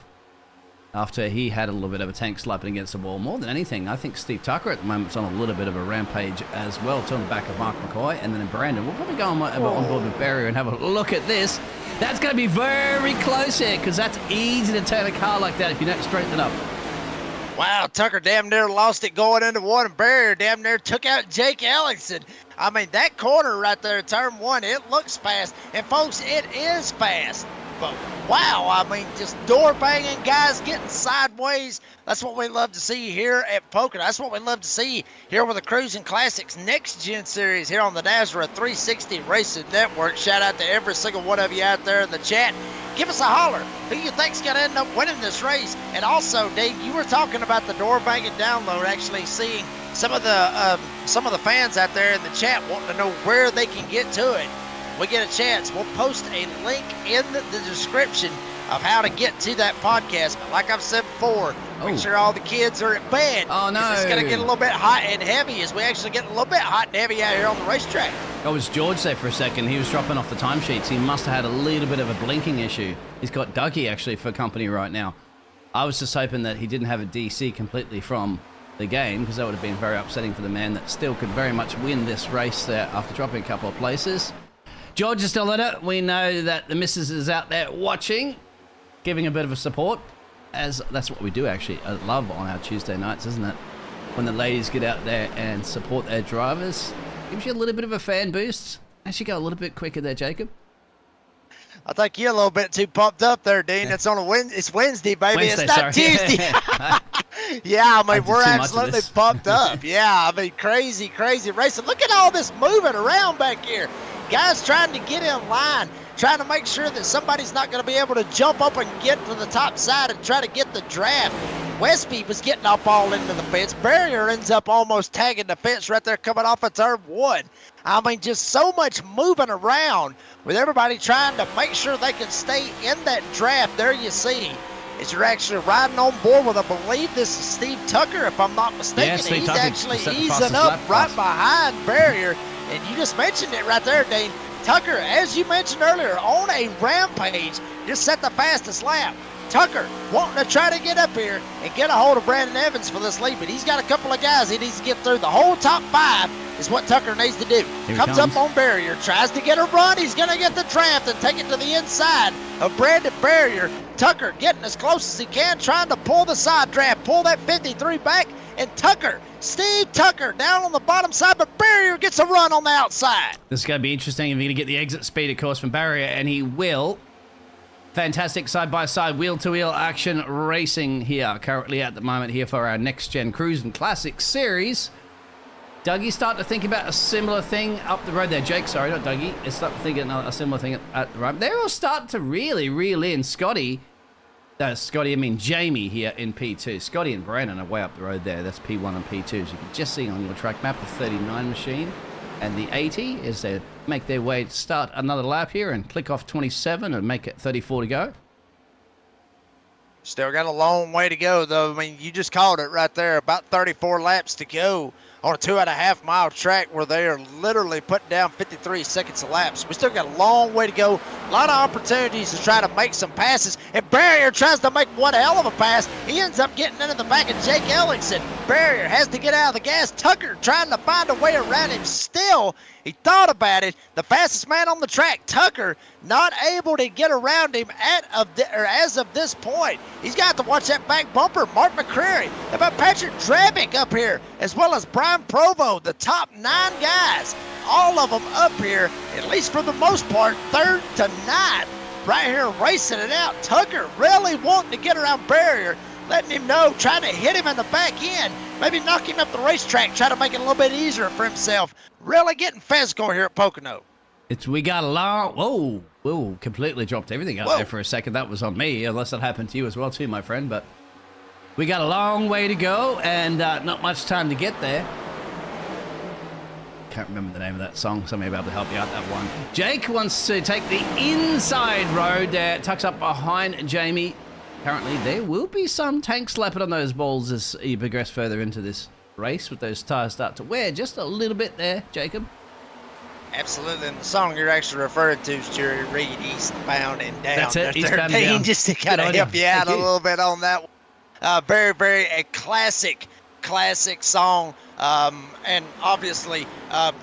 after he had a little bit of a tank slapping against the wall. More than anything, I think Steve Tucker at the moment's on a little bit of a rampage as well. It's on the back of Mark McCoy, and then Brandon. We'll probably go on board with Barrier and have a look at this. That's going to be very close here, because that's easy to turn a car like that if you don't straighten it up. Wow, Tucker damn near lost it going into one, and Barrier damn near took out Jake Ellingson. I mean, that corner right there, turn 1, it looks fast. And folks, it is fast. But wow, I mean, just door banging, guys getting sideways. That's what we love to see here at Pocono. That's what we love to see here with the Crusin Classics Next Gen Series here on the Nazareth 360 Racing Network. Shout out to every single one of you out there in the chat. Give us a holler. Who you think's going to end up winning this race? And also, Dave, you were talking about the door banging download, actually seeing some of the fans out there in the chat wanting to know where they can get to it. We get a chance, we'll post a link in the description of how to get to that podcast. But like I've said before, Oh. make sure all the kids are at bed. Oh, no. 'cause it's going to get a little bit hot and heavy as we actually get a little bit hot and heavy out here on the racetrack. I was George there for a second. He was dropping off the timesheets. He must have had a little bit of a blinking issue. He's got Dougie actually for company right now. I was just hoping that he didn't have a DC completely from the game, because that would have been very upsetting for the man that still could very much win this race there after dropping a couple of places. George is still in it. We know that the missus is out there watching, giving a bit of a support, as that's what we do actually. I love on our Tuesday nights, isn't it? When the ladies get out there and support their drivers. Gives you a little bit of a fan boost. Actually go a little bit quicker there, Jacob. I think you're a little bit too pumped up there, Dean. It's on a It's Wednesday, baby. Wednesday, it's not sorry. Tuesday. Yeah, I mean, did we're too much of absolutely this. pumped up. Yeah, I mean, crazy racing. Look at all this moving around back here. Guys trying to get in line, trying to make sure that somebody's not going to be able to jump up and get to the top side and try to get the draft. Westby was getting up all into the fence. Barrier ends up almost tagging the fence right there coming off of turn 1. I mean, just so much moving around with everybody trying to make sure they can stay in that draft. There you see, as you're actually riding on board with, I believe this is Steve Tucker, if I'm not mistaken. Yeah, Steve He's Tucker actually set the easing fastest up lap right pass. behind Barrier. And you just mentioned it right there, Dane. Tucker, as you mentioned earlier, on a rampage, just set the fastest lap. Tucker wanting to try to get up here and get a hold of Brandon Evans for this lead, but he's got a couple of guys he needs to get through. The whole top 5 is what Tucker needs to do. Here he Comes comes. up on Barrier, tries to get a run. He's going to get the draft and take it to the inside of Brandon Barrier. Tucker getting as close as he can, trying to pull the side draft, pull that 53 back, and Tucker, Steve Tucker, down on the bottom side, but Barrier gets a run on the outside. This is going to be interesting if you're going to get the exit speed, of course, from Barrier, and he will. Fantastic side-by-side, wheel-to-wheel action racing here, currently at the moment here for our next-gen Crusin Classic Series. Dougie starting to think about a similar thing up the road there. Jake, sorry, not Dougie. Is starting to think a similar thing at the road. They're all starting to really reel in Scotty. I mean Jamie here in P2. Scotty and Brandon are way up the road there. That's P1 and P2, as you can just see on your track map, the 39 machine. And the 80 as they make their way to start another lap here and click off 27 and make it 34 to go. Still got a long way to go, though. I mean, you just called it right there. About 34 laps to go on a 2.5 mile track where they are literally putting down 53 seconds a lap. So we still got a long way to go. A lot of opportunities to try to make some passes. And Barrier tries to make one hell of a pass. He ends up getting into the back of Jake Ellingson. Barrier has to get out of the gas. Tucker trying to find a way around him still. He thought about it. The fastest man on the track, Tucker, not able to get around him as of this point. He's got to watch that back bumper. Mark McCreary. How about Patrick Drabick up here, as well as Brian Provo, the top 9 guys. All of them up here, at least for the most part, 3rd to 9th. Right here racing it out. Tucker really wanting to get around Barrier, letting him know, trying to hit him in the back end. Maybe knock him up the racetrack, try to make it a little bit easier for himself. Really getting physical here at Pocono. We got a long... Whoa, completely dropped everything out Whoa. there for a second. That was on me, unless that happened to you as well too, my friend. But we got a long way to go and not much time to get there. Can't remember the name of that song. Somebody will be able to help you out that one. Jake wants to take the inside road there. Tucks up behind Jamie. Apparently, there will be some tank slapping on those balls as you progress further into this race with those tires start to wear just a little bit there, Jacob. Absolutely, and the song you're actually referring to is Jerry Reed, Eastbound and Down. That's it, There, Eastbound and Down. Just to kind Good of on help you. you out Thank a you. little bit on that one. Very a classic song. And obviously,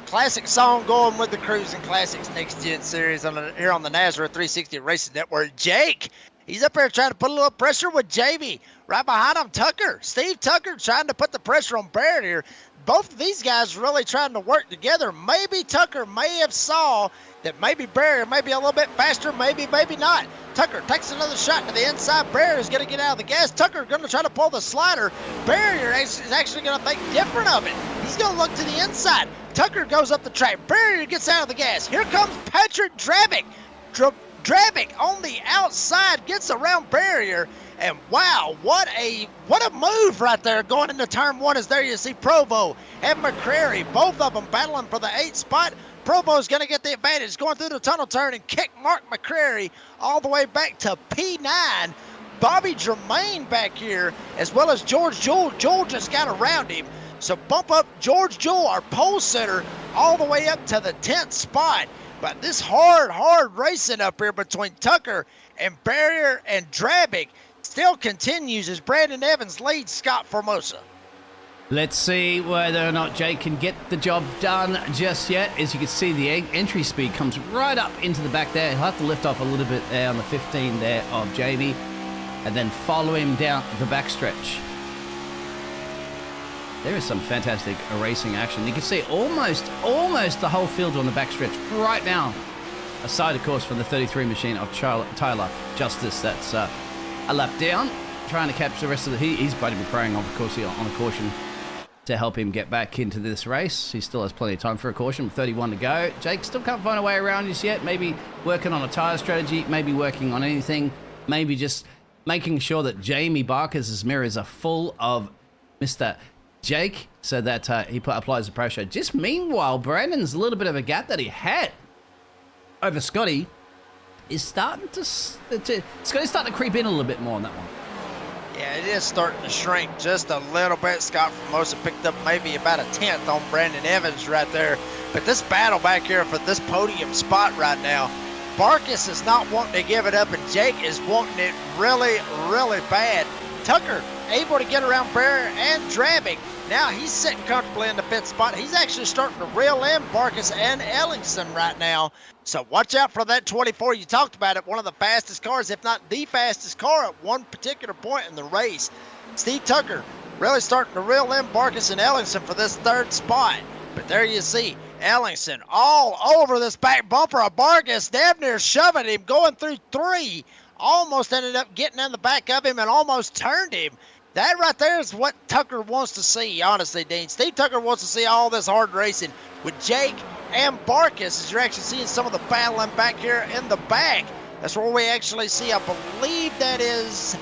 classic song going with the Crusin Classics Next Gen Series here on the Nazareth 360 Racing Network. Jake, he's up there trying to put a little pressure with Jamie. Right behind him, Tucker. Steve Tucker trying to put the pressure on Barrier. Both of these guys really trying to work together. Maybe Tucker may have saw that maybe Barrier may be a little bit faster, maybe not. Tucker takes another shot to the inside. Barrier is going to get out of the gas. Tucker going to try to pull the slider. Barrier is actually going to think different of it. He's going to look to the inside. Tucker goes up the track. Barrier gets out of the gas. Here comes Patrick Drabick. Drabick on the outside gets around Barrier. And wow, what a move right there going into turn 1. As there you see Provo and McCreary, both of them battling for the 8th spot. Provo's going to get the advantage, going through the tunnel turn and kick Mark McCrary all the way back to P9. Bobby Germain back here, as well as George Jewell. Jewell just got around him. So bump up George Jewell, our pole sitter, all the way up to the 10th spot. But this hard racing up here between Tucker and Barrier and Drabick still continues as Brandon Evans leads Scott Formosa. Let's see whether or not Jake can get the job done just yet. As you can see, the entry speed comes right up into the back there. He'll have to lift off a little bit there on the 15 there of Jamie, and then follow him down the backstretch. There is some fantastic racing action. You can see almost the whole field on the backstretch right now. Aside, of course, from the 33 machine of Tyler Justice. That's a lap down, trying to catch the rest of the... He's going to be praying, of course, on a caution to help him get back into this race. He still has plenty of time for a caution, 31 to go. Jake still can't find a way around just yet. Maybe working on a tyre strategy, maybe working on anything, maybe just making sure that Jamie Barker's mirrors are full of Mr. Jake, so that he applies the pressure. Just meanwhile, Brandon's little bit of a gap that he had over Scotty is starting to Scotty's starting to creep in a little bit more on that one. Yeah, it is starting to shrink just a little bit. Scott Formosa picked up maybe about a 10th on Brandon Evans right there. But this battle back here for this podium spot right now, Barkus is not wanting to give it up, and Jake is wanting it really bad. Tucker able to get around Barrier and Drabick. Now he's sitting comfortably in the 5th spot. He's actually starting to reel in Barkus and Ellingson right now. So watch out for that 24. You talked about it, one of the fastest cars, if not the fastest car at one particular point in the race. Steve Tucker really starting to reel in Barkus and Ellingson for this 3rd spot. But there you see Ellingson all over this back bumper of Barkus, damn near shoving him, going through 3. Almost ended up getting in the back of him and almost turned him. That right there is what Tucker wants to see, honestly, Dean. Steve Tucker wants to see all this hard racing with Jake and Barkus, as you're actually seeing some of the battling back here in the back. That's where we actually see, I believe that is...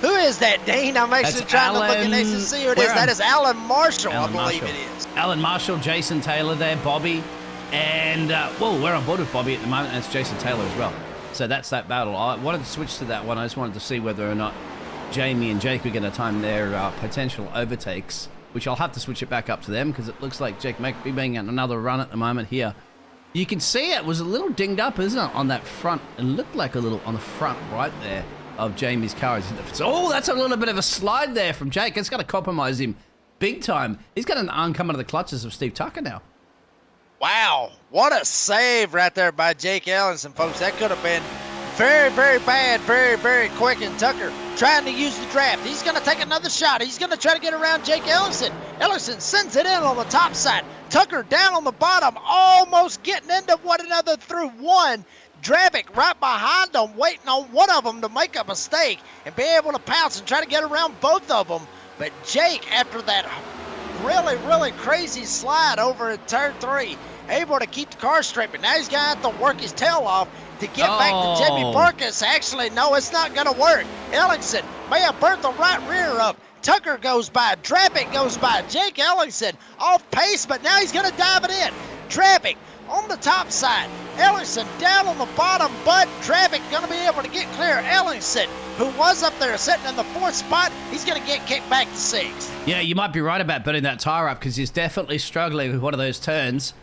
Who is that, Dean? I'm actually trying to look at this and see who it is. That is Alan Marshall, I believe it is. Alan Marshall, Jason Taylor there, Bobby. And, well, we're on board with Bobby at the moment, and it's Jason Taylor as well. So that's that battle. I wanted to switch to that one. I just wanted to see whether or not Jamie and Jake were going to time their potential overtakes, which I'll have to switch it back up to them because it looks like Jake might be being at another run at the moment here. You can see it was a little dinged up, isn't it, on that front? It looked like a little on the front right there of Jamie's car. Oh, that's a little bit of a slide there from Jake. It's going to compromise him big time. He's got an arm coming to the clutches of Steve Tucker now. Wow, what a save right there by Jake Ellingson, folks. That could have been very bad, very quick. And Tucker trying to use the draft. He's going to take another shot. He's going to try to get around Jake Ellingson. Ellingson sends it in on the top side. Tucker down on the bottom, almost getting into one another through 1. Drabick right behind them, waiting on one of them to make a mistake and be able to pounce and try to get around both of them. But Jake, after that really crazy slide over at turn 3, able to keep the car straight, but now he's going to have to work his tail off to get back to Jamie Barkus. Actually, no, it's not going to work. Ellingson may have burnt the right rear up. Tucker goes by. Drabick goes by. Jake Ellingson off pace, but now he's going to dive it in. Drabick on the top side. Ellingson down on the bottom, but Drabick going to be able to get clear. Ellingson, who was up there sitting in the 4th spot, he's going to get kicked back to 6th. Yeah, you might be right about burning that tire up because he's definitely struggling with one of those turns.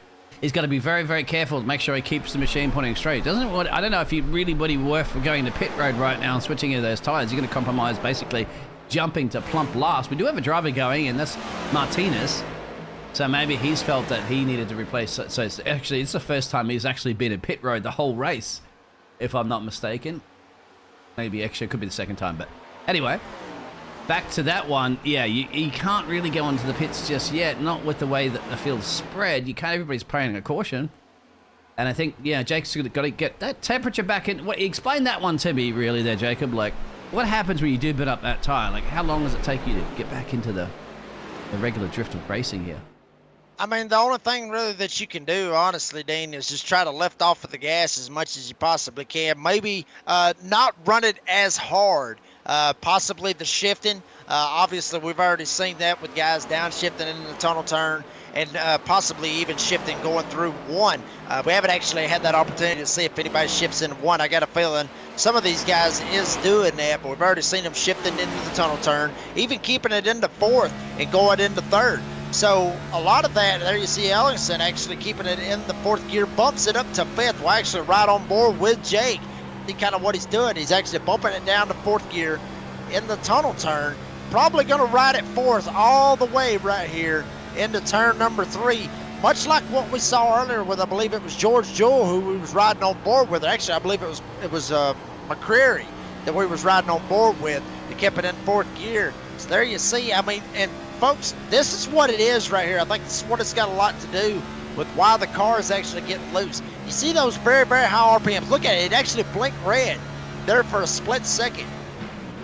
He's got to be very careful to make sure he keeps the machine pointing straight. I don't know if he really would be worth going to pit road right now and switching into those tires. You're going to compromise basically jumping to plump last. We do have a driver going, and that's Martinez. So maybe he's felt that he needed to replace. So it's the first time he's actually been in pit road the whole race, if I'm not mistaken. Maybe actually it could be the 2nd time, but anyway. Back to that one, yeah, you can't really go into the pits just yet, not with the way that the field's spread. You can't, everybody's playing a caution. And I think, yeah, Jake's got to get that temperature back in. Explain that one to me, really, there, Jacob. Like, what happens when you do bit up that tire? Like, how long does it take you to get back into the regular drift of racing here? I mean, the only thing really that you can do, honestly, Dean, is just try to lift off of the gas as much as you possibly can. Maybe not run it as hard. Possibly the shifting, Obviously, we've already seen that with guys downshifting into the tunnel turn and possibly even shifting going through one. We haven't actually had that opportunity to see if anybody shifts in one. I got a feeling some of these guys is doing that, but we've already seen them shifting into the tunnel turn, even keeping it into fourth and going into third. So a lot of that, there you see Ellingson actually keeping it in the fourth gear, bumps it up to fifth. We're actually right on board with Jake. See kind of what he's doing. He's actually bumping it down to fourth gear in the tunnel turn. Probably going to ride it fourth all the way right here into turn number 3. Much like what we saw earlier with, I believe it was George Jewell who we was riding on board with. Actually, I believe it was McCreary that we was riding on board with. He kept it in fourth gear. So there you see, I mean, and folks, this is what it is right here. I think this is what it's got a lot to do with why the car is actually getting loose. You see those very, very high RPMs. Look at it. It actually blinked red there for a split second.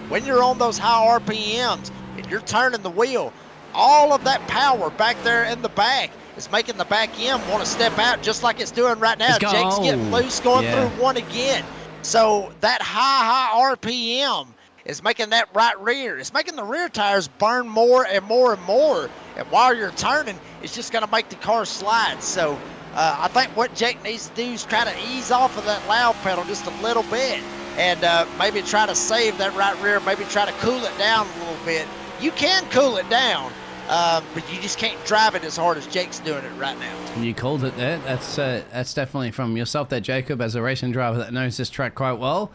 When you're on those high RPMs and you're turning the wheel, all of that power back there in the back is making the back end want to step out just like it's doing right now. Jake's getting loose going through one again. So that high RPM is making that right rear. It's making the rear tires burn more and more and more. And while you're turning, it's just going to make the car slide. So I think what Jake needs to do is try to ease off of that loud pedal just a little bit. And maybe try to save that right rear, maybe try to cool it down a little bit. You can cool it down, but you just can't drive it as hard as Jake's doing it right now. You called it there. That's definitely from yourself there, Jacob, as a racing driver that knows this track quite well.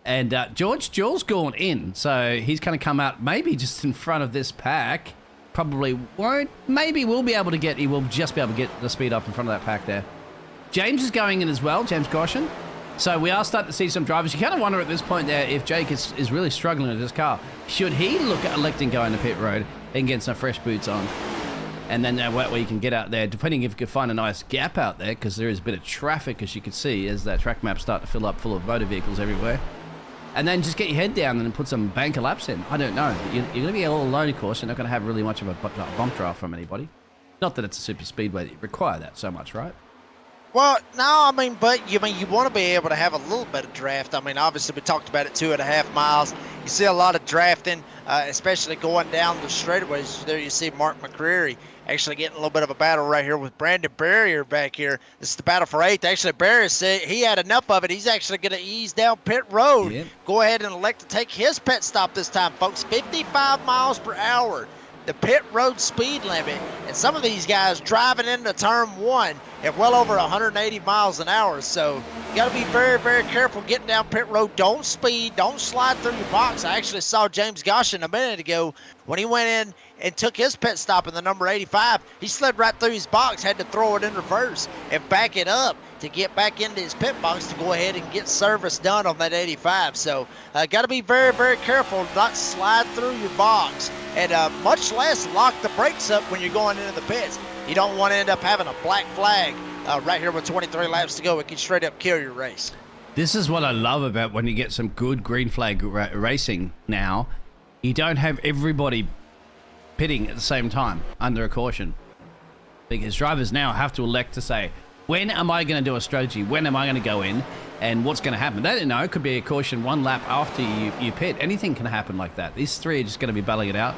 And George Jewell's gone in, so he's going to come out maybe just in front of this pack. Probably won't. Maybe will be able to get, he will just be able to get the speed up in front of that pack there. James is going in as well, James Crusin. So we are starting to see some drivers. You kind of wonder at this point there if Jake is really struggling with this car. Should he look at electing going to pit road and getting some fresh boots on? And then that way you can get out there, depending if you can find a nice gap out there, because there is a bit of traffic, as you can see, as that track map start to fill up full of motor vehicles everywhere. And then just get your head down and put some banker laps in. I don't know. You're going to be all alone, of course. You're not going to have really much of a bump draft from anybody. Not that it's a super speedway that you require that so much, right? Well, no, I mean, but you want to be able to have a little bit of draft. I mean, obviously we talked about it, 2.5 miles. You see a lot of drafting, especially going down the straightaways. There you see Mark McCreary actually getting a little bit of a battle right here with Brandon Barrier back here. This is the battle for 8th. Actually, Barrier said he had enough of it. He's actually going to ease down pit road. Yep. Go ahead and elect to take his pit stop this time, folks. 55 miles per hour. The pit road speed limit, and some of these guys driving into turn 1 at well over 180 miles an hour. So you got to be very, very careful getting down pit road. Don't speed, don't slide through your box. I actually saw James Goshen a minute ago when he went in and took his pit stop in the number 85. He slid right through his box, had to throw it in reverse and back it up to get back into his pit box to go ahead and get service done on that 85. So got to be very, very careful not slide through your box and much less lock the brakes up when you're going into the pits. You don't want to end up having a black flag right here with 23 laps to go. It can straight up kill your race. This is what I love about when you get some good green flag racing now. You don't have everybody pitting at the same time under a caution, because drivers now have to elect to say, when am I going to do a strategy? When am I going to go in? And what's going to happen? They don't know. It could be a caution 1 lap after you pit. Anything can happen like that. These 3 are just going to be battling it out.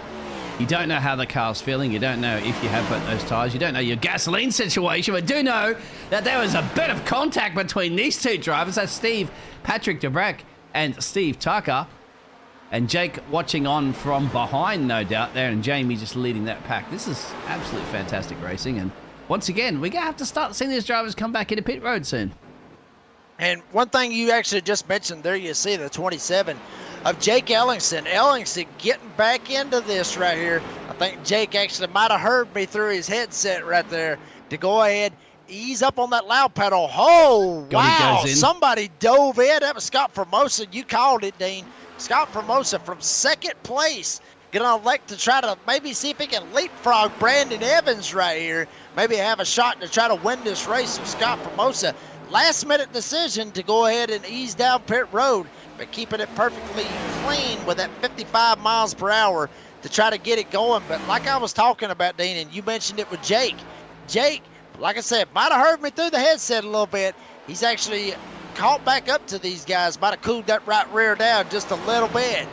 You don't know how the car's feeling. You don't know if you have put those tyres. You don't know your gasoline situation. But do know that there was a bit of contact between these 2 drivers. That's Patrick DeBrack and Steve Tucker. And Jake watching on from behind, no doubt, there. And Jamie just leading that pack. This is absolutely fantastic racing. And once again, we're going to have to start seeing these drivers come back into pit road soon. And one thing you actually just mentioned there, you see the 27 of Jake Ellingson. Ellingson getting back into this right here. I think Jake actually might have heard me through his headset right there to go ahead, ease up on that loud pedal. Oh, wow. Somebody dove in. That was Scott Formosa. You called it, Dean. Scott Formosa from 2nd place. Gonna elect to try to maybe see if he can leapfrog Brandon Evans right here. Maybe have a shot to try to win this race with Scott Formosa. Last minute decision to go ahead and ease down pit road, but keeping it perfectly clean with that 55 miles per hour to try to get it going. But like I was talking about, Dean, and you mentioned it with Jake. Jake, like I said, might have heard me through the headset a little bit. He's actually caught back up to these guys, might have cooled that right rear down just a little bit.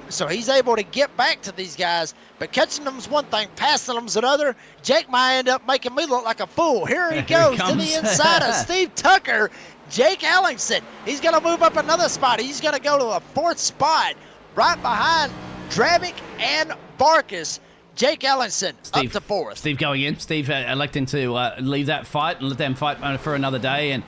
So he's able to get back to these guys, but catching them's one thing, passing them's another. Jake might end up making me look like a fool. Here he goes to the inside of Steve Tucker. Jake Ellingson, he's going to move up another spot. He's going to go to a 4th spot right behind Dravic and Barkus. Jake Ellingson up to 4th. Steve going in. Steve electing to leave that fight and let them fight for another day. And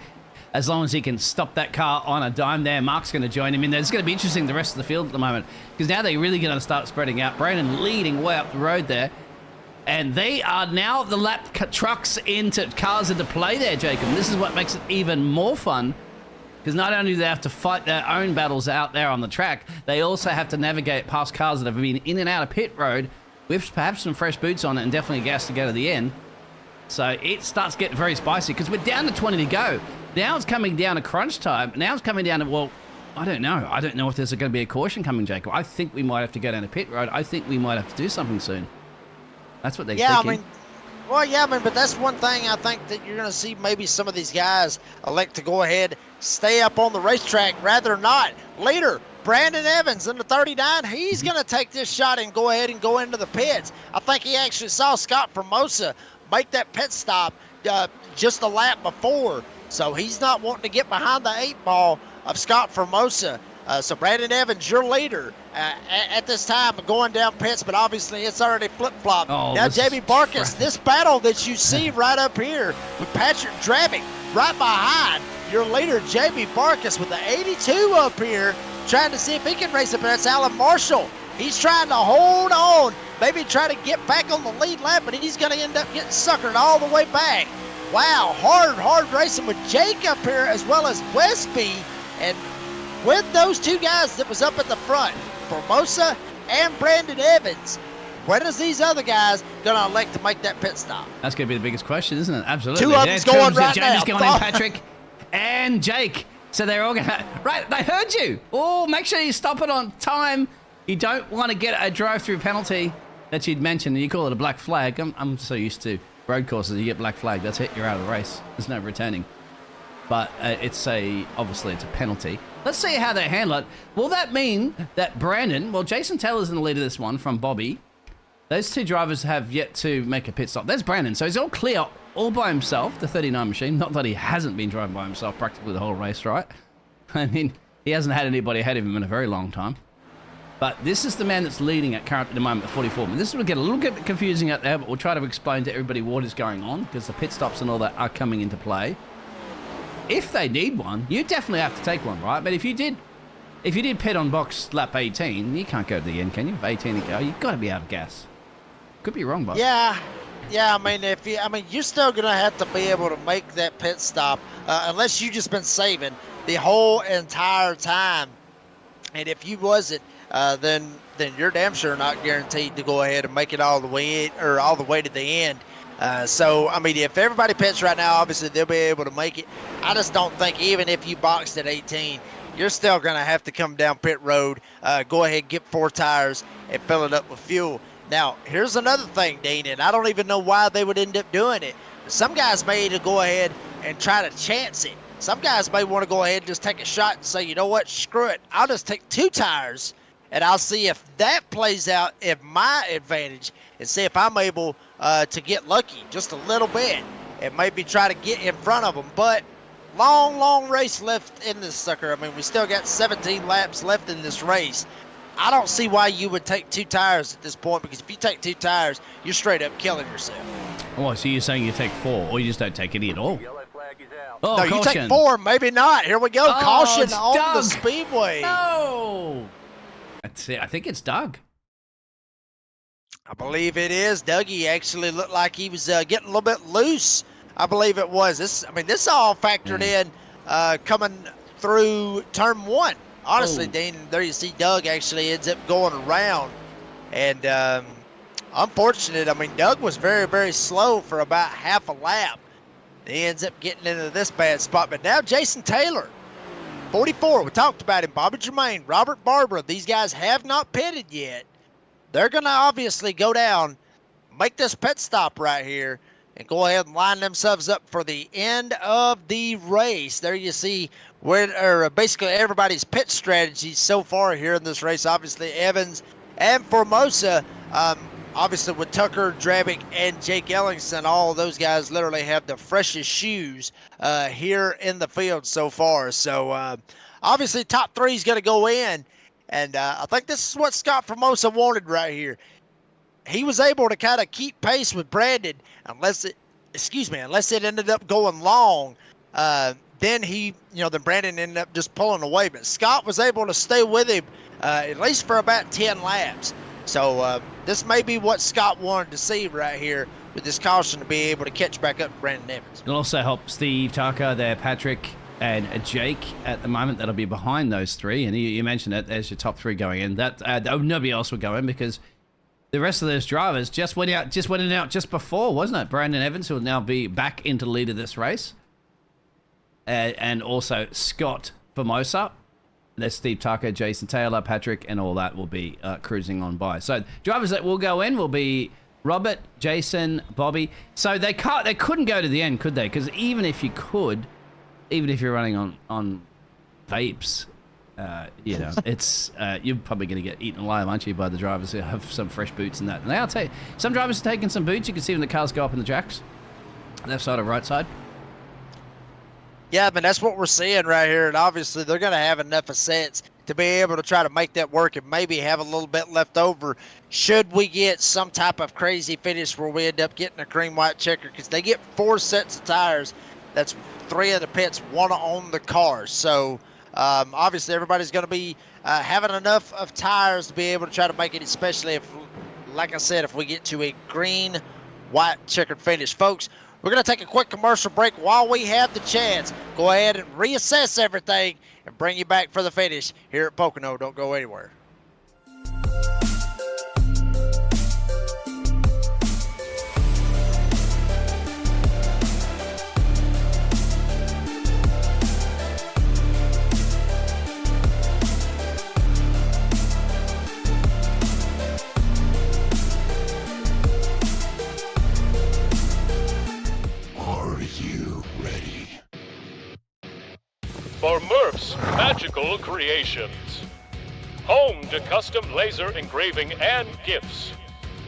as long as he can stop that car on a dime there, Mark's going to join him in there. It's going to be interesting, the rest of the field at the moment, because now they're really going to start spreading out. Brandon leading way up the road there. And they are now the lap trucks into cars into play there, Jacob. This is what makes it even more fun, because not only do they have to fight their own battles out there on the track, they also have to navigate past cars that have been in and out of pit road with perhaps some fresh boots on it and definitely gas to go to the end. So it starts getting very spicy because we're down to 20 to go. Now it's coming down to crunch time. Now it's coming down to, well, I don't know. I don't know if there's going to be a caution coming, Jacob. I think we might have to go down to pit road. I think we might have to do something soon. That's what they're thinking. But that's one thing I think that you're going to see maybe some of these guys elect to go ahead, stay up on the racetrack rather than not. Later, Brandon Evans in the 39, he's going to take this shot and go ahead and go into the pits. I think he actually saw Scott Formosa make that pit stop just a lap before. So he's not wanting to get behind the 8 ball of Scott Formosa. So Brandon Evans, your leader at this time going down pits, but obviously it's already flip-flopped. Oh, now Jamie Barkus, this battle that you see right up here with Patrick Dravic right behind your leader, Jamie Barkus, with the 82 up here, trying to see if he can race up. That's Alan Marshall. He's trying to hold on, maybe try to get back on the lead lap, but he's going to end up getting suckered all the way back. Wow, hard racing with Jake up here as well as Westby. And with those 2 guys that was up at the front, Formosa and Brandon Evans, when is these other guys going to elect to make that pit stop? That's going to be the biggest question, isn't it? Absolutely. 2 of them's going right now. Jamie's going in, Patrick and Jake. So they're all going to... Right, they heard you. Oh, make sure you stop it on time. You don't want to get a drive-through penalty that you'd mentioned, and you call it a black flag. I'm so used to road courses, you get black flag, that's it, you're out of the race. There's no returning. But obviously it's a penalty. Let's see how they handle it. Will that mean that Brandon, well, Jason Taylor's in the lead of this one from Bobby. Those 2 drivers have yet to make a pit stop. There's Brandon, so he's all clear, all by himself, the 39 machine. Not that he hasn't been driving by himself practically the whole race, right? I mean, he hasn't had anybody ahead of him in a very long time. But this is the man that's leading at the moment at 44. This will get a little bit confusing out there, but we'll try to explain to everybody what is going on, because the pit stops and all that are coming into play. If they need one, you definitely have to take one, right? But if you did pit on box lap 18, you can't go to the end, can you? If 18 to go, you've got to be out of gas. Could be wrong, but yeah. I mean, you're still gonna have to be able to make that pit stop unless you just been saving the whole entire time. And if you wasn't, then you're damn sure not guaranteed to go ahead and make it all the way to the end. So, I mean, if everybody pits right now, obviously they'll be able to make it. I just don't think even if you boxed at 18, you're still going to have to come down pit road, go ahead, get 4 tires, and fill it up with fuel. Now, here's another thing, Dean, and I don't even know why they would end up doing it. But some guys may either go ahead and try to chance it. Some guys may want to go ahead and just take a shot and say, you know what, screw it. I'll just take 2 tires, and I'll see if that plays out in my advantage and see if I'm able to get lucky just a little bit and maybe try to get in front of them. But long race left in this sucker. I mean, we still got 17 laps left in this race. I don't see why you would take 2 tires at this point, because if you take 2 tires, you're straight up killing yourself. Oh, so you're saying you take 4, or you just don't take any at all? Oh, no, caution. You take 4, maybe not. Here we go. Oh, Caution on Doug. the speedway. No. That's it. I think it's Doug. I believe it is. Dougie actually looked like he was getting a little bit loose. I believe it was. This all factored in coming through turn 1. Honestly, Dean, there you see Doug actually ends up going around. And unfortunate, I mean, Doug was very, very slow for about half a lap. He ends up getting into this bad spot. But now Jason Taylor, 44, we talked about him, Bobby Germain, Robert Barbara. These guys have not pitted yet. They're going to obviously go down, make this pit stop right here, and go ahead and line themselves up for the end of the race. There you see basically everybody's pit strategy so far here in this race. Obviously, Evans and Formosa, obviously with Tucker, Drabick, and Jake Ellingson, all of those guys literally have the freshest shoes here in the field so far. So obviously top three is going to go in, and I think this is what Scott Formosa wanted right here. He was able to kind of keep pace with Brandon, unless it ended up going long. Then Brandon ended up just pulling away. But Scott was able to stay with him at least for about 10 laps. So this may be what Scott wanted to see right here with this caution to be able to catch back up to Brandon Evans. It'll also help Steve, Tucker, there, Patrick, and Jake at the moment. That'll be behind those three. And you mentioned it, there's your top three going in. Nobody else will go in because the rest of those drivers just went out just before, wasn't it? Brandon Evans, who will now be back into the lead of this race. And also Scott Formosa. There's Steve Tucker, Jason Taylor, Patrick, and all that will be cruising on by. So drivers that will go in will be Robert, Jason, Bobby. So they couldn't go to the end, could they? Because even if you're running on vapes, it's you're probably going to get eaten alive, aren't you, by the drivers who have some fresh boots and that. And I'll tell you, some drivers are taking some boots. You can see when the cars go up in the jacks, left side or right side. Yeah, that's what we're seeing right here, and obviously they're going to have enough of sets to be able to try to make that work and maybe have a little bit left over should we get some type of crazy finish where we end up getting a cream-white checker, because they get 4 sets of tires. That's 3 in the pits, 1 on the car. So obviously everybody's going to be having enough of tires to be able to try to make it, especially if, like I said, if we get to a green-white checkered finish. Folks, we're going to take a quick commercial break while we have the chance. Go ahead and reassess everything and bring you back for the finish here at Pocono. Don't go anywhere. For Murph's Magical Creations. Home to custom laser engraving and gifts.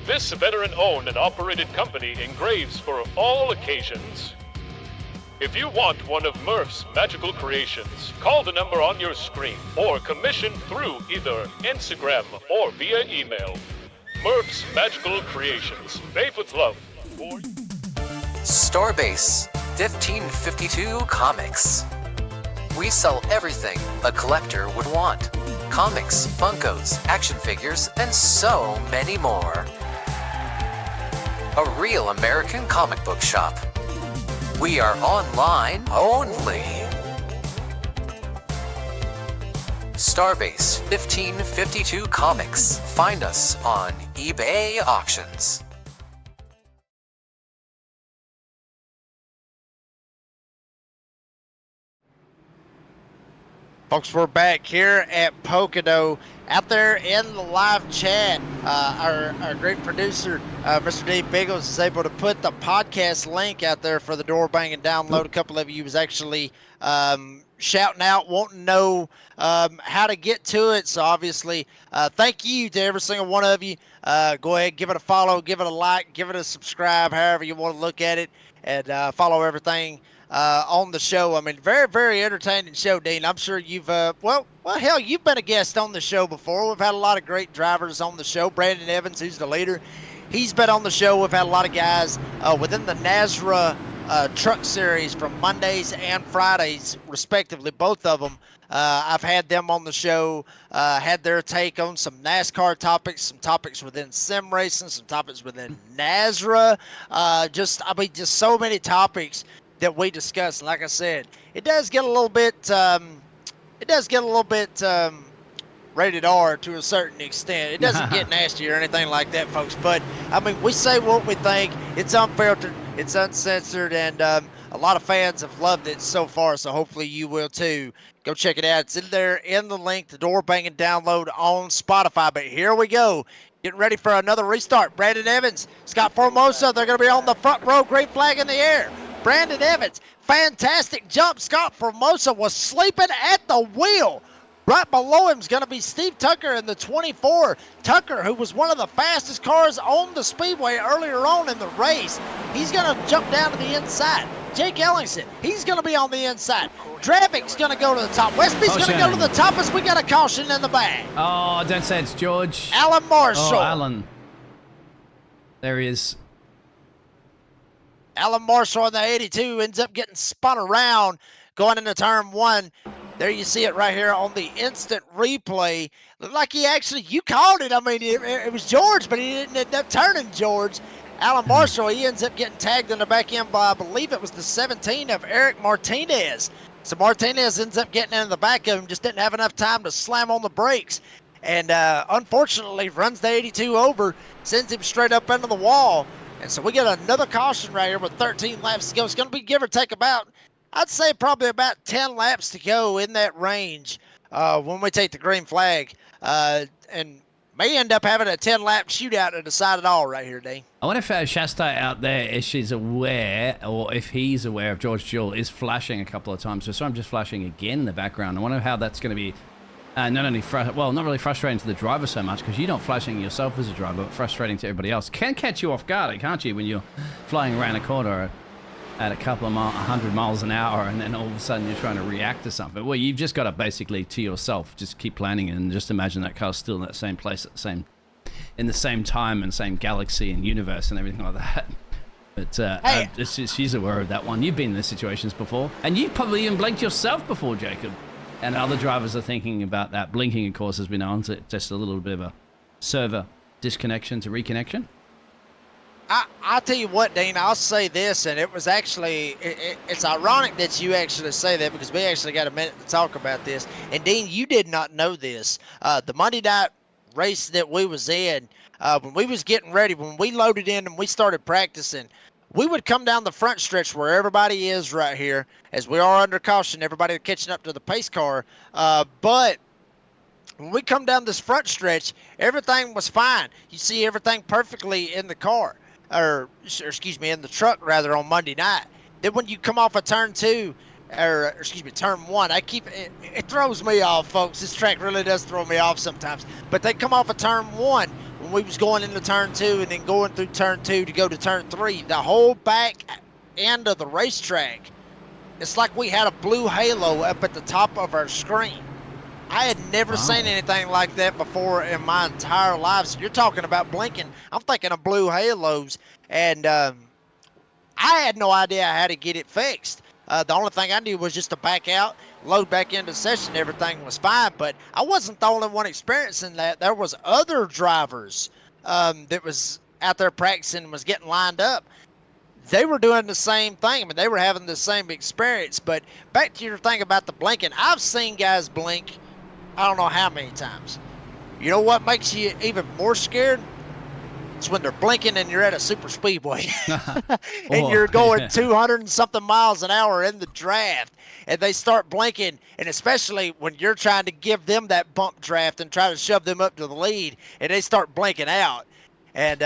This veteran-owned and operated company engraves for all occasions. If you want one of Murph's Magical Creations, call the number on your screen or commission through either Instagram or via email. Murph's Magical Creations. Made with love. Starbase 1552 Comics. We sell everything a collector would want. Comics, Funkos, action figures, and so many more. A real American comic book shop. We are online only. Starbase 1552 Comics. Find us on eBay Auctions. Folks, we're back here at Pocono. Out there in the live chat, our great producer, Mr. Dave Biggles, is able to put the podcast link out there for the door bang and download. A couple of you was actually shouting out, wanting to know how to get to it. So obviously, thank you to every single one of you. Go ahead, give it a follow, give it a like, give it a subscribe, however you want to look at it, and follow everything on the show. I mean, very, very entertaining show, Dean. I'm sure you've, well, hell, you've been a guest on the show before. We've had a lot of great drivers on the show. Brandon Evans, who's the leader, he's been on the show. We've had a lot of guys within the NASRA truck series from Mondays and Fridays, respectively, both of them. I've had them on the show, had their take on some NASCAR topics, some topics within sim racing, some topics within NASRA. Just so many topics that we discuss. Like I said, it does get a little bit rated R to a certain extent. It doesn't get nasty or anything like that, folks. But I mean, we say what we think. It's unfiltered, it's uncensored, and A lot of fans have loved it so far, so hopefully you will too. Go check it out. It's in there in the link, the door banging download on Spotify. But here we go. Getting ready for another restart. Brandon Evans, Scott Formosa, they're going to be on the front row. Green flag in the air. Brandon Evans, fantastic jump. Scott Formosa was sleeping at the wheel. Right below him is going to be Steve Tucker in the 24. Tucker, who was one of the fastest cars on the speedway earlier on in the race, he's going to jump down to the inside. Jake Ellingson, he's going to be on the inside. Dravik's going to go to the top. Westby's going to go to the top as we got a caution in the back. Oh, don't say it's George. Alan Marshall. Oh, Alan. There he is. Alan Marshall on the 82 ends up getting spun around going into turn 1. There you see it right here on the instant replay. Looked like he actually, you called it. I mean, it was George, but he didn't end up turning George. Alan Marshall, he ends up getting tagged in the back end by, I believe it was the 17 of Eric Martinez. So Martinez ends up getting in the back of him, just didn't have enough time to slam on the brakes. And unfortunately, runs the 82 over, sends him straight up into the wall. And so we get another caution right here with 13 laps to go. It's going to be give or take about, I'd say probably about 10 laps to go in that range when we take the green flag. And may end up having a 10-lap shootout to decide it all right here, Dean. I wonder if Shasta out there, if she's aware, or if he's aware of George Jewell is flashing a couple of times. So I'm just flashing again in the background. I wonder how that's going to be not only, not really frustrating to the driver so much, because you're not flashing yourself as a driver, but frustrating to everybody else. Can catch you off guard, can't you, when you're flying around a corner at a couple of 100 miles an hour, and then all of a sudden you're trying to react to something. Well, you've just got to basically, to yourself, just keep planning it and just imagine that car's still in that same place at the same, in the same time and same galaxy and universe and everything like that. But Hey. she's aware of that one. You've been in those situations before, and you've probably even blinked yourself before, Jacob. And other drivers are thinking about that. Blinking, of course, has been on to just a little bit of a server disconnection to reconnection. I'll tell you what, Dean, I'll say this, and it was actually, it's ironic that you actually say that because we actually got a minute to talk about this. And Dean, you did not know this. The Monday night race that we was in, when we was getting ready, when we loaded in and we started practicing, we would come down the front stretch where everybody is right here, as we are under caution, everybody catching up to the pace car. But when we come down this front stretch, everything was fine. You see everything perfectly in the car. Or excuse me, in the truck rather, on Monday night. Then when you come off of turn 2, or excuse me, turn 1, it throws me off, folks. This track really does throw me off sometimes. But they come off of turn 1 when we was going into turn 2 and then going through turn 2 to go to turn 3. The whole back end of the racetrack, it's like we had a blue halo up at the top of our screen. I had never seen anything like that before in my entire life. So you're talking about blinking. I'm thinking of blue halos, and I had no idea how to get it fixed. The only thing I knew was just to back out, load back into session. Everything was fine, but I wasn't the only one experiencing that. There was other drivers that was out there practicing and was getting lined up. They were doing the same thing. I mean, they were having the same experience. But back to your thing about the blinking, I've seen guys blink I don't know how many times. You know what makes you even more scared? It's when they're blinking and you're at a super speedway and you're going 200 and something miles an hour in the draft, and they start blinking, and especially when you're trying to give them that bump draft and try to shove them up to the lead, and they start blinking out, and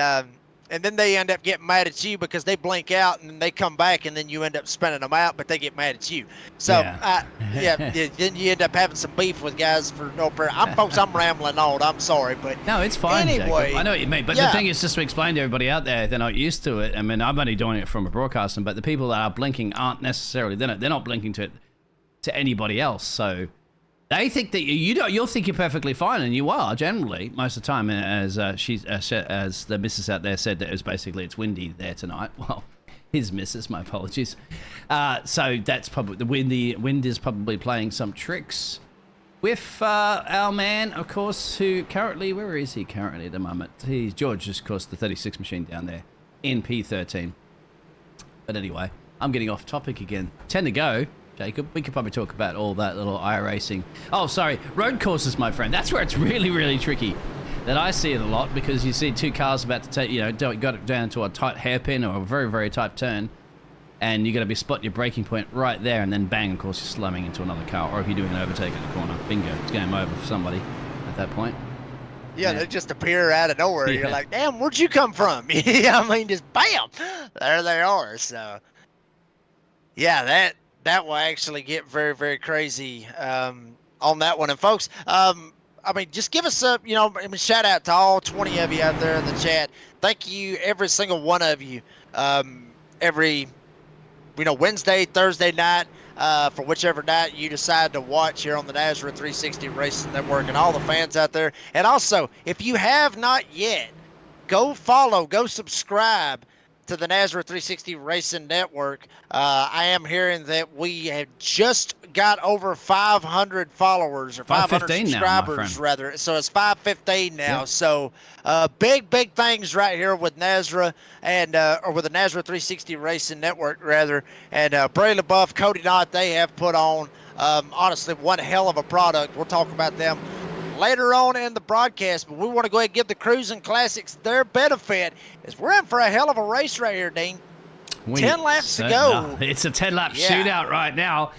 then they end up getting mad at you because they blink out and then they come back and then you end up spinning them out, but they get mad at you. So, then you end up having some beef with guys for no prayer. I'm rambling on. I'm sorry, but no, it's fine. Anyway, Jacob. I know what you mean, but the thing is, just to explain to everybody out there, they're not used to it. I mean, I'm only doing it from a broadcasting, but the people that are blinking aren't necessarily. They're not blinking to anybody else. So they think that you'll think you're perfectly fine, and you are generally most of the time. As as the missus out there said, that it was basically it's windy there tonight. Well, his missus, my apologies. So that's probably the wind is probably playing some tricks with our man, of course, who currently, where is he currently at the moment? He's George, of course, the 36 machine down there in P13. But anyway, I'm getting off topic again. 10 to go. Jacob, we could probably talk about all that little iRacing. Oh, sorry, road courses, my friend. That's where it's really, really tricky. That I see it a lot because you see two cars about to take, got it down to a tight hairpin or a very, very tight turn, and you're going to be spotting your braking point right there, and then bang, of course, you're slamming into another car. Or if you're doing an overtake in the corner, bingo, it's game over for somebody at that point. Yeah, they just appear out of nowhere. Yeah. You're like, damn, where'd you come from? Yeah, I mean, just bam, there they are. So, yeah, that will actually get very, very crazy on that one. And folks, I mean, just give us a, shout out to all 20 of you out there in the chat. Thank you, every single one of you. Every, Wednesday, Thursday night, for whichever night you decide to watch here on the NASRA 360 Racing Network, and all the fans out there. And also, if you have not yet, go subscribe to the NASRA 360 Racing Network. I am hearing that we have just got over 500 followers, or 500 subscribers, rather. So it's 515 now. Yeah. So big things right here with NASRA, and or with the NASRA 360 Racing Network, rather. And Bray LaBeouf, Cody Knott, they have put on, honestly, one hell of a product. We'll talk about them later on in the broadcast, but we want to go ahead and give the Crusin Classics their benefit, as we're in for a hell of a race right here, Dean. 10 laps to go. It's a 10-lap shootout right now.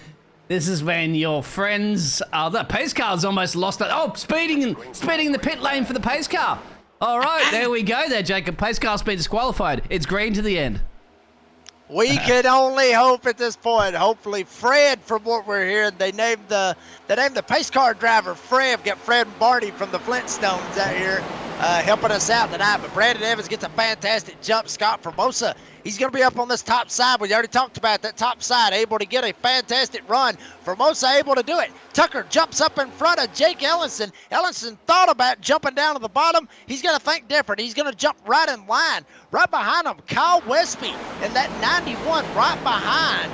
This is when your friends, the pace car's almost lost it. Oh, speeding in the pit lane for the pace car. All right, there we go there, Jacob. Pace car's been disqualified. It's green to the end. We can only hope at this point. Hopefully, Fred, from what we're hearing, they named the pace car driver Fred. Got Fred and Barney from the Flintstones out here helping us out tonight. But Brandon Evans gets a fantastic jump. Scott Formosa, he's going to be up on this top side. We already talked about that top side, able to get a fantastic run. Formosa able to do it. Tucker jumps up in front of Jake Ellenson. Ellenson thought about jumping down to the bottom. He's going to think different. He's going to jump right in line. Right behind him, Kyle Westby, and that 91 right behind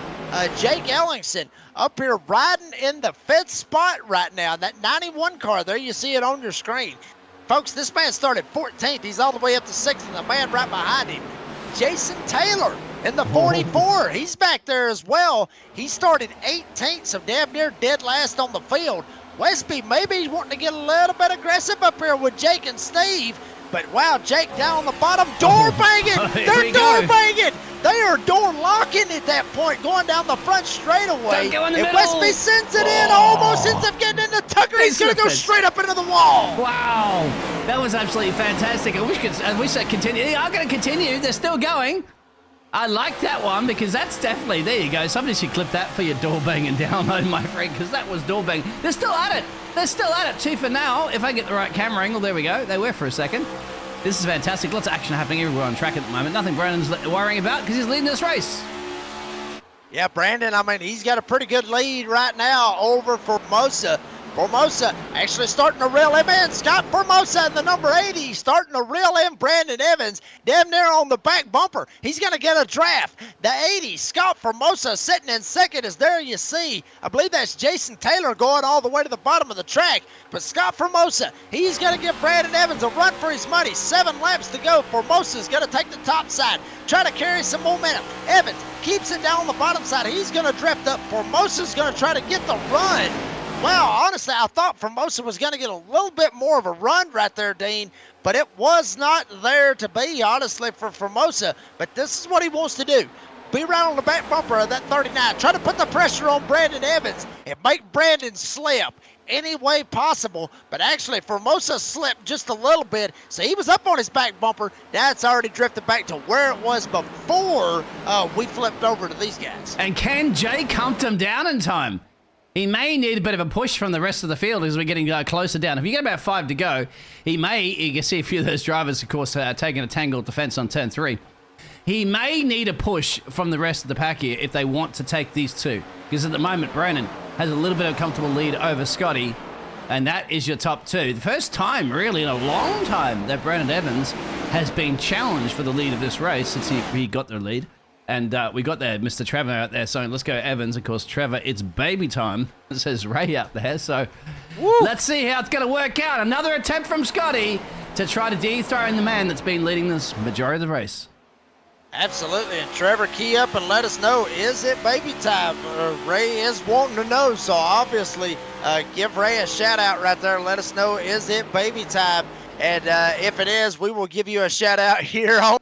Jake Ellingson, up here riding in the 5th spot right now. That 91 car there, you see it on your screen. Folks, this man started 14th. He's all the way up to 6th, and the man right behind him, Jason Taylor, in the 44. He's back there as well. He started 18th, so damn near dead last on the field. Westby maybe wanting to get a little bit aggressive up here with Jake and Steve. But wow, Jake down on the bottom, door banging. They're door banging. They are door locking at that point, going down the front straightaway. Don't go in the middle. Westby sends it in, almost ends up getting into Tucker. He's going to go straight up into the wall. Wow, that was absolutely fantastic. I wish that continued. They are going to continue. They're still going. I like that one, because that's definitely, there you go. Somebody should clip that for your door banging download, my friend, because that was door banging. They're still at it. They're still at it, 2 for now. If I get the right camera angle, there we go. They were for a second. This is fantastic. Lots of action happening everywhere on track at the moment. Nothing Brandon's worrying about, because he's leading this race. Yeah, Brandon, I mean, he's got a pretty good lead right now over Formosa. Formosa actually starting to reel him in. Scott Formosa in the number 80 starting to reel in Brandon Evans damn near on the back bumper. He's going to get a draft. The 80, Scott Formosa sitting in second, is there you see. I believe that's Jason Taylor going all the way to the bottom of the track. But Scott Formosa, he's going to give Brandon Evans a run for his money. 7 laps to go. Formosa's going to take the top side, try to carry some momentum. Evans keeps it down on the bottom side. He's going to drift up. Formosa's going to try to get the run. Well, honestly, I thought Formosa was going to get a little bit more of a run right there, Dean, but it was not there to be, honestly, for Formosa. But this is what he wants to do. Be right on the back bumper of that 39. Try to put the pressure on Brandon Evans and make Brandon slip any way possible. But actually, Formosa slipped just a little bit, so he was up on his back bumper. Now it's already drifted back to where it was before we flipped over to these guys. And can Jay count him down in time? He may need a bit of a push from the rest of the field as we're getting closer down. If you get about 5 to go, you can see a few of those drivers, of course, taking a tangled defense on turn 3. He may need a push from the rest of the pack here if they want to take these 2. Because at the moment, Brandon has a little bit of a comfortable lead over Scotty. And that is your top 2. The first time, really, in a long time that Brandon Evans has been challenged for the lead of this race since he got the lead. And we got there, Mr. Trevor out there saying, let's go Evans. Of course, Trevor, it's baby time. It says Ray out there. So let's see how it's going to work out. Another attempt from Scotty to try to dethrone the man that's been leading this majority of the race. Absolutely. And Trevor, key up and let us know, is it baby time? Ray is wanting to know. So obviously, give Ray a shout out right there. Let us know, is it baby time? And if it is, we will give you a shout out here on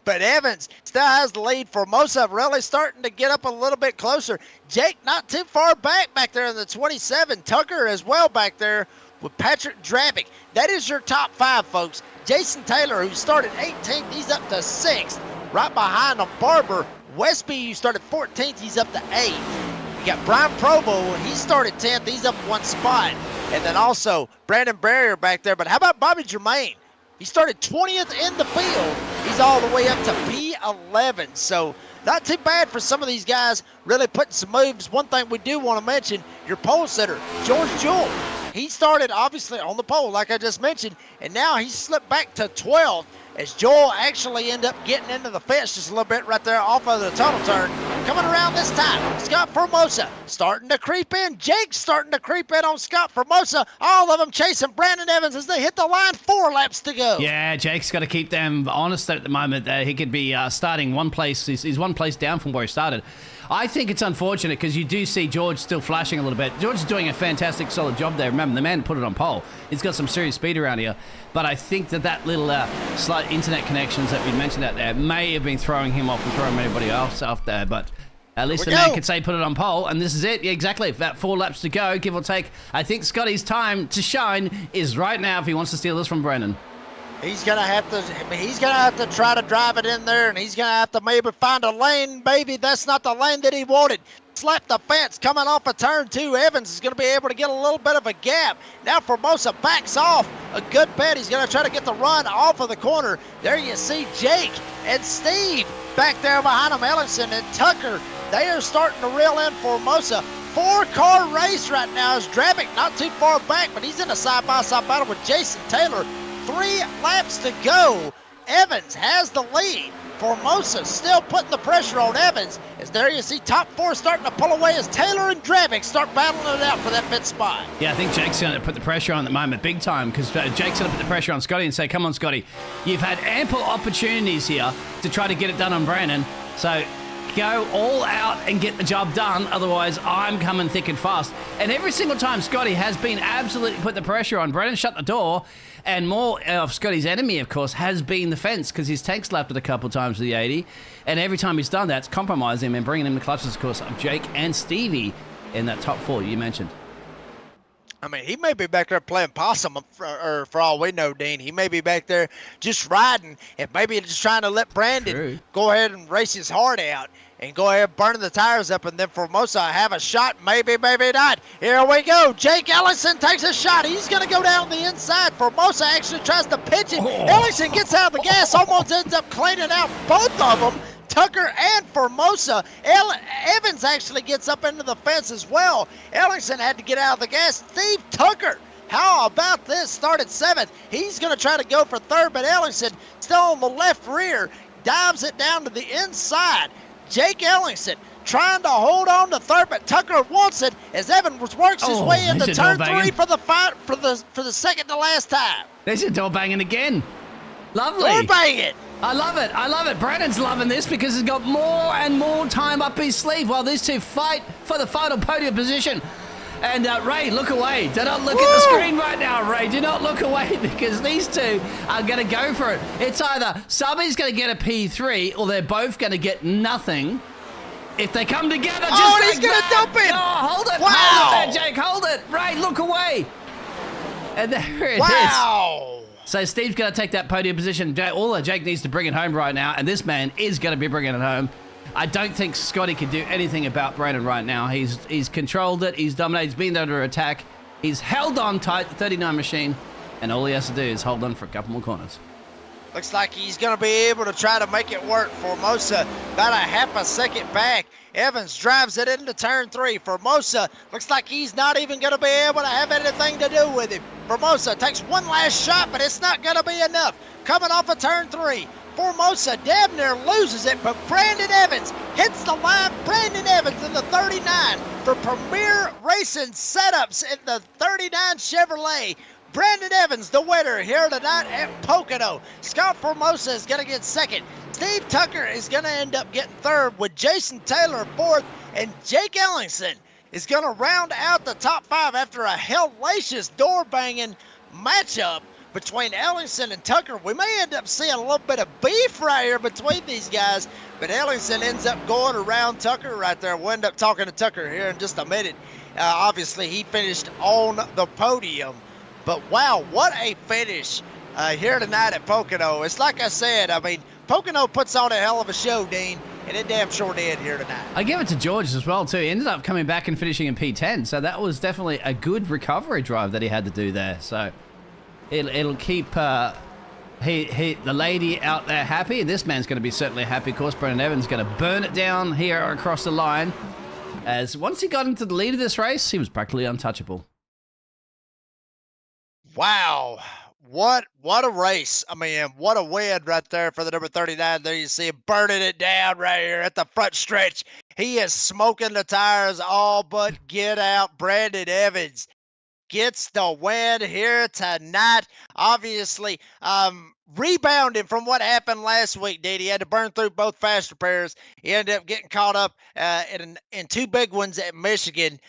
But Evans still has the lead. Formosa really starting to get up a little bit closer. Jake not too far back there in the 27. Tucker as well back there with Patrick Drabick. That is your top 5, folks. Jason Taylor, who started 18th, he's up to 6th. Right behind him, Barber. Westby, who started 14th, he's up to 8th. You got Brian Provo, he started 10th, he's up 1 spot. And then also Brandon Barrier back there. But how about Bobby Germain? He started 20th in the field. He's all the way up to P11. So not too bad for some of these guys really putting some moves. One thing we do want to mention, your pole sitter, George Jewell. He started obviously on the pole like I just mentioned, and now he's slipped back to 12th as Joel actually ended up getting into the fence just a little bit right there off of the tunnel turn. Coming around this time, Scott Formosa starting to creep in. Jake's starting to creep in on Scott Formosa. All of them chasing Brandon Evans as they hit the line. 4 laps to go. Yeah, Jake's got to keep them honest at the moment. He could be starting one place. He's 1 place down from where he started. I think it's unfortunate because you do see George still flashing a little bit. George is doing a fantastic, solid job there. Remember, the man put it on pole. He's got some serious speed around here. But I think that little slight internet connections that we mentioned out there may have been throwing him off and throwing everybody else off there. But at least the man could say put it on pole, and this is it. Yeah, exactly. About 4 laps to go, give or take. I think Scotty's time to shine is right now if he wants to steal this from Brendan. He's gonna have to try to drive it in there, and he's gonna have to maybe find a lane. Maybe that's not the lane that he wanted. Slap the fence coming off of turn 2. Evans is gonna be able to get a little bit of a gap. Now Formosa backs off a good bet. He's gonna try to get the run off of the corner. There you see Jake and Steve back there behind him. Ellingson and Tucker, they are starting to reel in Formosa. 4-car race right now as Drabick not too far back, but he's in a side-by-side battle with Jason Taylor. 3 laps to go. Evans has the lead. Formosa still putting the pressure on Evans. As there you see top 4 starting to pull away as Taylor and Drabick start battling it out for that 5th spot. Yeah, I think Jake's going to put the pressure on at the moment big time because Jake's going to put the pressure on Scotty and say, come on, Scotty, you've had ample opportunities here to try to get it done on Brandon. So go all out and get the job done. Otherwise, I'm coming thick and fast. And every single time Scotty has been absolutely put the pressure on Brandon, shut the door. And more of Scotty's enemy, of course, has been the fence because he's tank slapped it a couple times with the 80. And every time he's done that, it's compromised him and bringing him the clutches, of course, of Jake and Stevie in that top 4 you mentioned. I mean, he may be back there playing possum, or for all we know, Dean. He may be back there just riding and maybe just trying to let Brandon go ahead and race his heart out and go ahead burning the tires up, and then Formosa have a shot. Maybe, maybe not. Here we go. Jake Ellingson takes a shot. He's going to go down the inside. Formosa actually tries to pitch it. Ellingson gets out of the gas, almost ends up cleaning out both of them. Tucker and Formosa. Evans actually gets up into the fence as well. Ellingson had to get out of the gas. Steve Tucker, how about this? Started 7th. He's going to try to go for 3rd, but Ellingson still on the left rear. Dives it down to the inside. Jake Ellingson trying to hold on to 3rd, but Tucker wants it as Evans works his way into turn 3 for the second to last time. There's your door banging again. Lovely. Door banging. I love it. I love it. Brandon's loving this because he's got more and more time up his sleeve while these two fight for the final podium position. And Ray, look away. Do not look at the screen right now, Ray. Do not look away because these two are going to go for it. It's either somebody's going to get a P3 or they're both going to get nothing. If they come together, he's going to dump it. Oh, hold it. Wow. Hold it there, Jake. Hold it. Ray, look away. And there it is. Wow. So Steve's going to take that podium position. All that Jake needs to bring it home right now, and this man is going to be bringing it home. I don't think Scotty can do anything about Brandon right now. He's controlled it. He's dominated. He's been able to attack. He's held on tight, the 39 machine, and all he has to do is hold on for a couple more corners. Looks like he's going to be able to try to make it work. Formosa about a half a second back. Evans drives it into turn 3. Formosa looks like he's not even going to be able to have anything to do with it. Formosa takes one last shot, but it's not going to be enough. Coming off of turn 3. Formosa damn near loses it, but Brandon Evans hits the line. Brandon Evans in the 39 for Premier Racing Setups in the 39 Chevrolet. Brandon Evans, the winner here tonight at Pocono. Scott Formosa is going to get 2nd. Steve Tucker is going to end up getting 3rd with Jason Taylor 4th. And Jake Ellingson is going to round out the top 5 after a hellacious door-banging matchup between Ellingson and Tucker. We may end up seeing a little bit of beef right here between these guys, but Ellingson ends up going around Tucker right there. We'll end up talking to Tucker here in just a minute. Obviously, he finished on the podium, but wow, what a finish here tonight at Pocono. It's like I said, I mean, Pocono puts on a hell of a show, Dean, and it damn sure did here tonight. I give it to George as well, too. He ended up coming back and finishing in P10, so that was definitely a good recovery drive that he had to do there. So it'll keep the lady out there happy, and this man's going to be certainly happy. Of course, Brendan Evans going to burn it down here across the line, as once he got into the lead of this race, he was practically untouchable. Wow. What a race. I mean, what a win right there for the number 39. There you see him burning it down right here at the front stretch. He is smoking the tires all but get out. Brandon Evans gets the win here tonight. Obviously, rebounding from what happened last week, Dede. He had to burn through both fast repairs. He ended up getting caught up in two big ones at Michigan.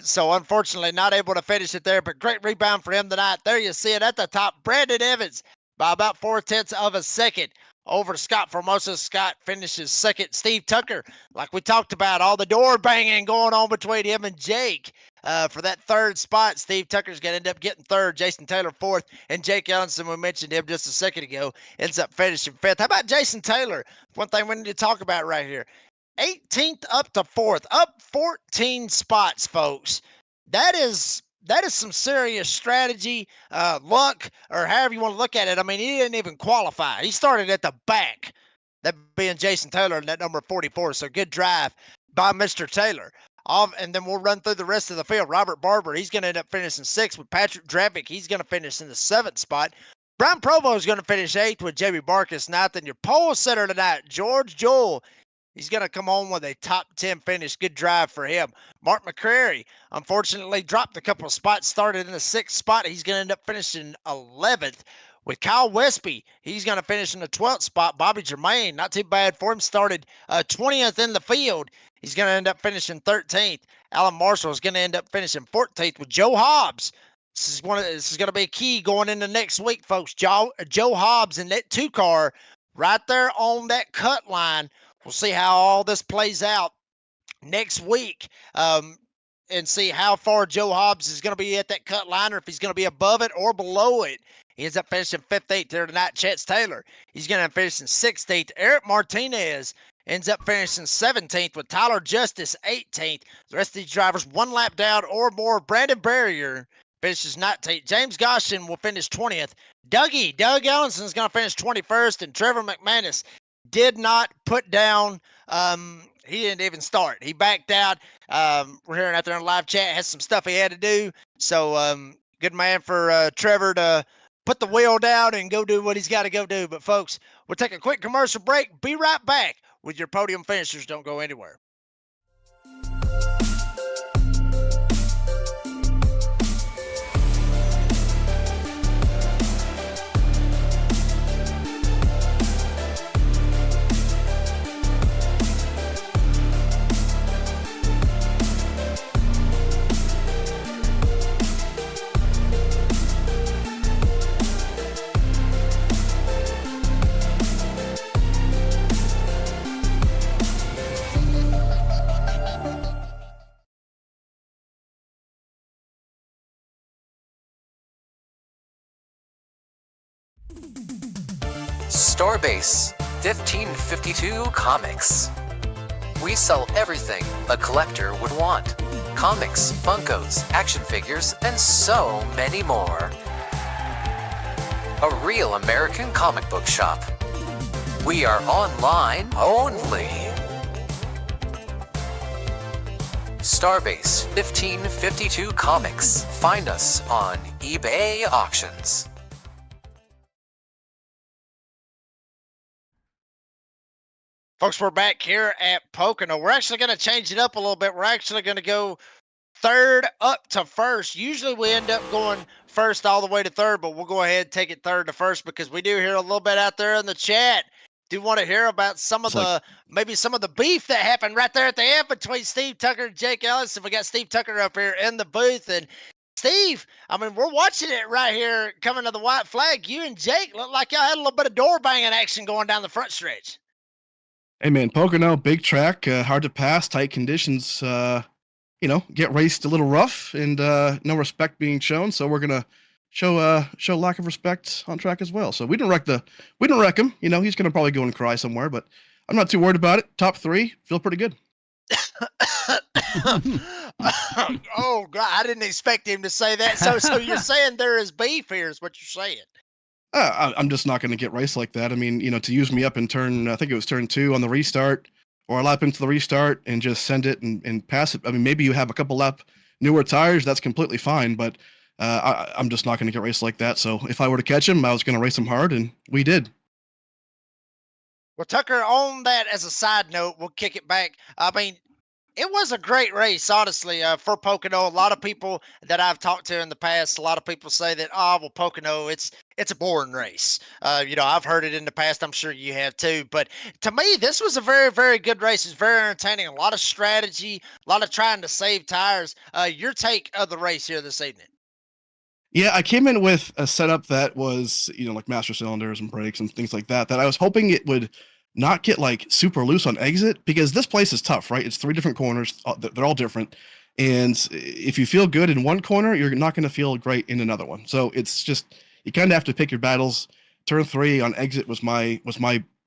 So unfortunately, not able to finish it there, but great rebound for him tonight. There you see it at the top. Brandon Evans by about 0.4 of a second over Scott Formosa. Scott finishes second. Steve Tucker, like we talked about, all the door banging going on between him and Jake. For that third spot, Steve Tucker's going to end up getting third, Jason Taylor fourth, and Jake Ellison, we mentioned him just a second ago, ends up finishing fifth. How about Jason Taylor? One thing we need to talk about right here. 18th up to fourth, up 14 spots, folks. That is some serious strategy, luck, or however you want to look at it. I mean, he didn't even qualify. He started at the back, that being Jason Taylor in that number 44. So good drive by Mr. Taylor. And then we'll run through the rest of the field. Robert Barber, he's going to end up finishing sixth with Patrick Dravick. He's going to finish in the seventh spot. Brian Provo is going to finish eighth with Jamie Barkus ninth. And your pole sitter tonight, George Joel, he's going to come home with a top 10 finish. Good drive for him. Mark McCrary, unfortunately, dropped a couple of spots, started in the sixth spot. He's going to end up finishing 11th. With Kyle Westby, he's going to finish in the 12th spot. Bobby Germain, not too bad for him, started 20th in the field. He's going to end up finishing 13th. Alan Marshall is going to end up finishing 14th with Joe Hobbs. This is going to be a key going into next week, folks. Joe Hobbs in that 2 car right there on that cut line. We'll see how all this plays out next week. And see how far Joe Hobbs is going to be at that cut line, or if he's going to be above it or below it. He ends up finishing 15th here tonight. Chance Taylor, he's going to finish in 16th. Eric Martinez ends up finishing 17th with Tyler Justice 18th. The rest of these drivers 1 lap down or more. Brandon Barrier finishes 19th. James Goshen will finish 20th. Doug Ellison is going to finish 21st. And Trevor McManus did not put down, he didn't even start. He backed out. We're hearing out there in live chat, has some stuff he had to do. So good man for Trevor to put the wheel down and go do what he's got to go do. But folks, we'll take a quick commercial break. Be right back with your podium finishers. Don't go anywhere. Starbase 1552 Comics. We sell everything a collector would want. Comics, Funkos, action figures, and so many more. A real American comic book shop. We are online only. Starbase 1552 Comics. Find us on eBay Auctions. Folks, we're back here at Pocono. We're actually going to change it up a little bit. We're actually going to go third up to first. Usually we end up going first all the way to third, but we'll go ahead and take it third to first because we do hear a little bit out there in the chat. Do want to hear about some of maybe some of the beef that happened right there at the end between Steve Tucker and Jake Ellis. And we got Steve Tucker up here in the booth, and Steve, I mean, we're watching it right here coming to the white flag. You and Jake look like y'all had a little bit of door banging action going down the front stretch. Hey man, Pocono, big track, hard to pass, tight conditions. Get raced a little rough, and no respect being shown. So we're gonna show lack of respect on track as well. So we didn't wreck him. He's gonna probably go and cry somewhere, but I'm not too worried about it. Top 3, feel pretty good. Oh God, I didn't expect him to say that. So you're saying there is beef here, is what you're saying? I'm just not going to get raced like that. I mean, to use me up in I think it was turn 2 on the restart, or a lap into the restart and just send it and pass it. I mean, maybe you have a couple lap newer tires, that's completely fine, but I'm just not going to get raced like that. So if I were to catch him, I was going to race him hard, and we did. Well, Tucker, on that as a side note, we'll kick it back. I mean, it was a great race, honestly, for Pocono. A lot of people that I've talked to in the past, a lot of people say that, well, Pocono, it's a boring race. I've heard it in the past. I'm sure you have too. But to me, this was a very, very good race. It's very entertaining. A lot of strategy, a lot of trying to save tires. Your take of the race here this evening? Yeah, I came in with a setup that was, like master cylinders and brakes and things like that I was hoping it would not get like super loose on exit, because this place is tough, right? It's 3 different corners. They're all different. And if you feel good in one corner, you're not going to feel great in another one. So it's just, you kind of have to pick your battles. Turn 3 on exit was my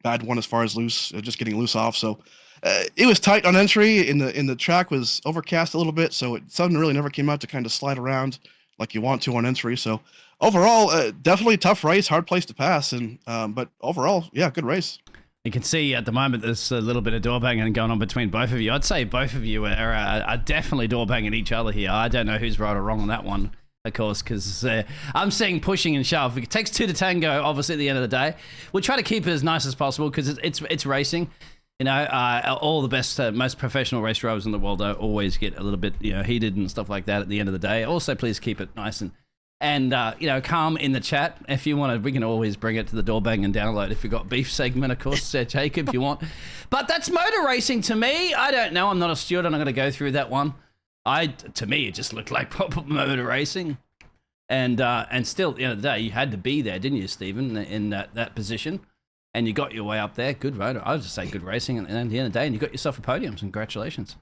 bad one as far as loose, just getting loose off. So it was tight on entry. In the track was overcast a little bit, so sun really never came out to kind of slide around like you want to on entry. So overall, definitely a tough race, hard place to pass, and but overall, yeah, good race. You can see at the moment there's a little bit of door banging going on between both of you. I'd say both of you are definitely door banging each other here. I don't know who's right or wrong on that one, of course, because I'm seeing pushing and shove. It takes 2 to tango, obviously, at the end of the day. We'll try to keep it as nice as possible because it's racing. All the best, most professional race drivers in the world always get a little bit, heated and stuff like that at the end of the day. Also, please keep it nice and calm in the chat. If you want to, we can always bring it to the door bang and download if you've got beef segment, of course, Jacob, if you want. But that's motor racing to me. I don't know. I'm not a steward. I'm not going to go through that one. To me, it just looked like proper motor racing. And still, at the end of the day, you had to be there, didn't you, Stephen, in that position? And you got your way up there. Good motor. I would just say good racing. And at the end of the day, and you got yourself a podium. Congratulations.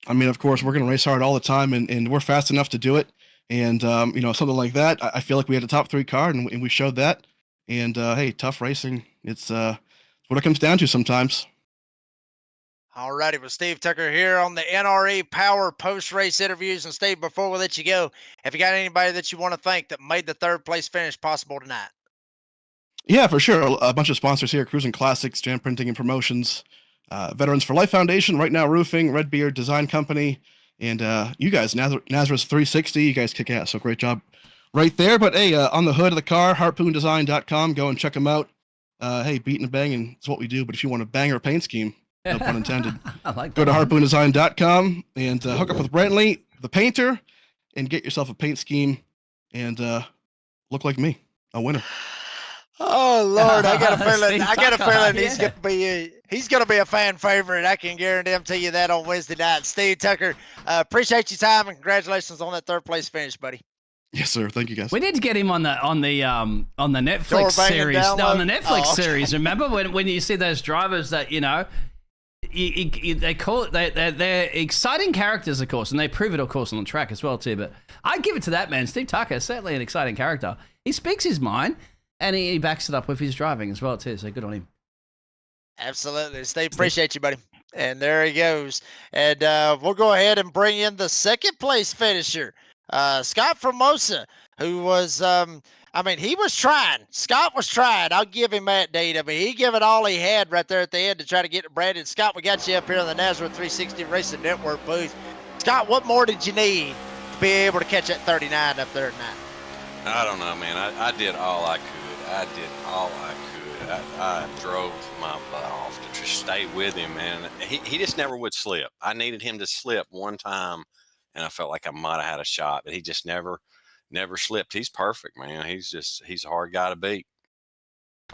I mean, of course, we're going to race hard all the time, and we're fast enough to do it. And, something like that, I feel like we had a top 3 car, and we showed that. And, hey, tough racing. It's what it comes down to sometimes. All righty, with Steve Tucker here on the NRE Power post-race interviews. And Steve, before we let you go, have you got anybody that you want to thank that made the 3rd place finish possible tonight? Yeah, for sure. A bunch of sponsors here: Crusin Classics, Jam Printing and Promotions, Veterans for Life Foundation, Right Now Roofing, Redbeard Design Company, and you guys, Nazareth 360. You guys kick ass, so great job right there. But hey, on the hood of the car, harpoondesign.com, go and check them out. Hey, beating and banging is what we do, but if you want a banger paint scheme, no pun intended, I like go that. to harpoondesign.com and hook up with Brantley, the painter, and get yourself a paint scheme and look like me, a winner. Oh Lord, I got a feeling. Steve I got a Tucker, feeling yeah. he's gonna be a fan favorite. I can guarantee you that on Wednesday night. Steve Tucker, appreciate your time and congratulations on that 3rd place finish, buddy. Yes, sir. Thank you, guys. We need to get him on the Netflix Door banging series. No, download? on the Netflix Oh, okay. series. Remember when you see those drivers that they call it they're exciting characters, of course, and they prove it, of course, on the track as well too. But I give it to that man, Steve Tucker. Is certainly an exciting character. He speaks his mind, and he backs it up with his driving as well too. So good on him. Absolutely, Steve. Appreciate you, buddy. And there he goes. And we'll go ahead and bring in the 2nd place finisher, Scott Formosa, who was, he was trying. Scott was trying. I'll give him that, Dean. He gave it all he had right there at the end to try to get to Brandon. Scott, we got you up here on the Nazareth 360 Racing Network booth. Scott, what more did you need to be able to catch that 39 up there tonight? I don't know, man. I did all I could. I drove my butt off to just stay with him, man. He just never would slip. I needed him to slip one time, and I felt like I might have had a shot, but he just never slipped. He's perfect, man. He's a hard guy to beat.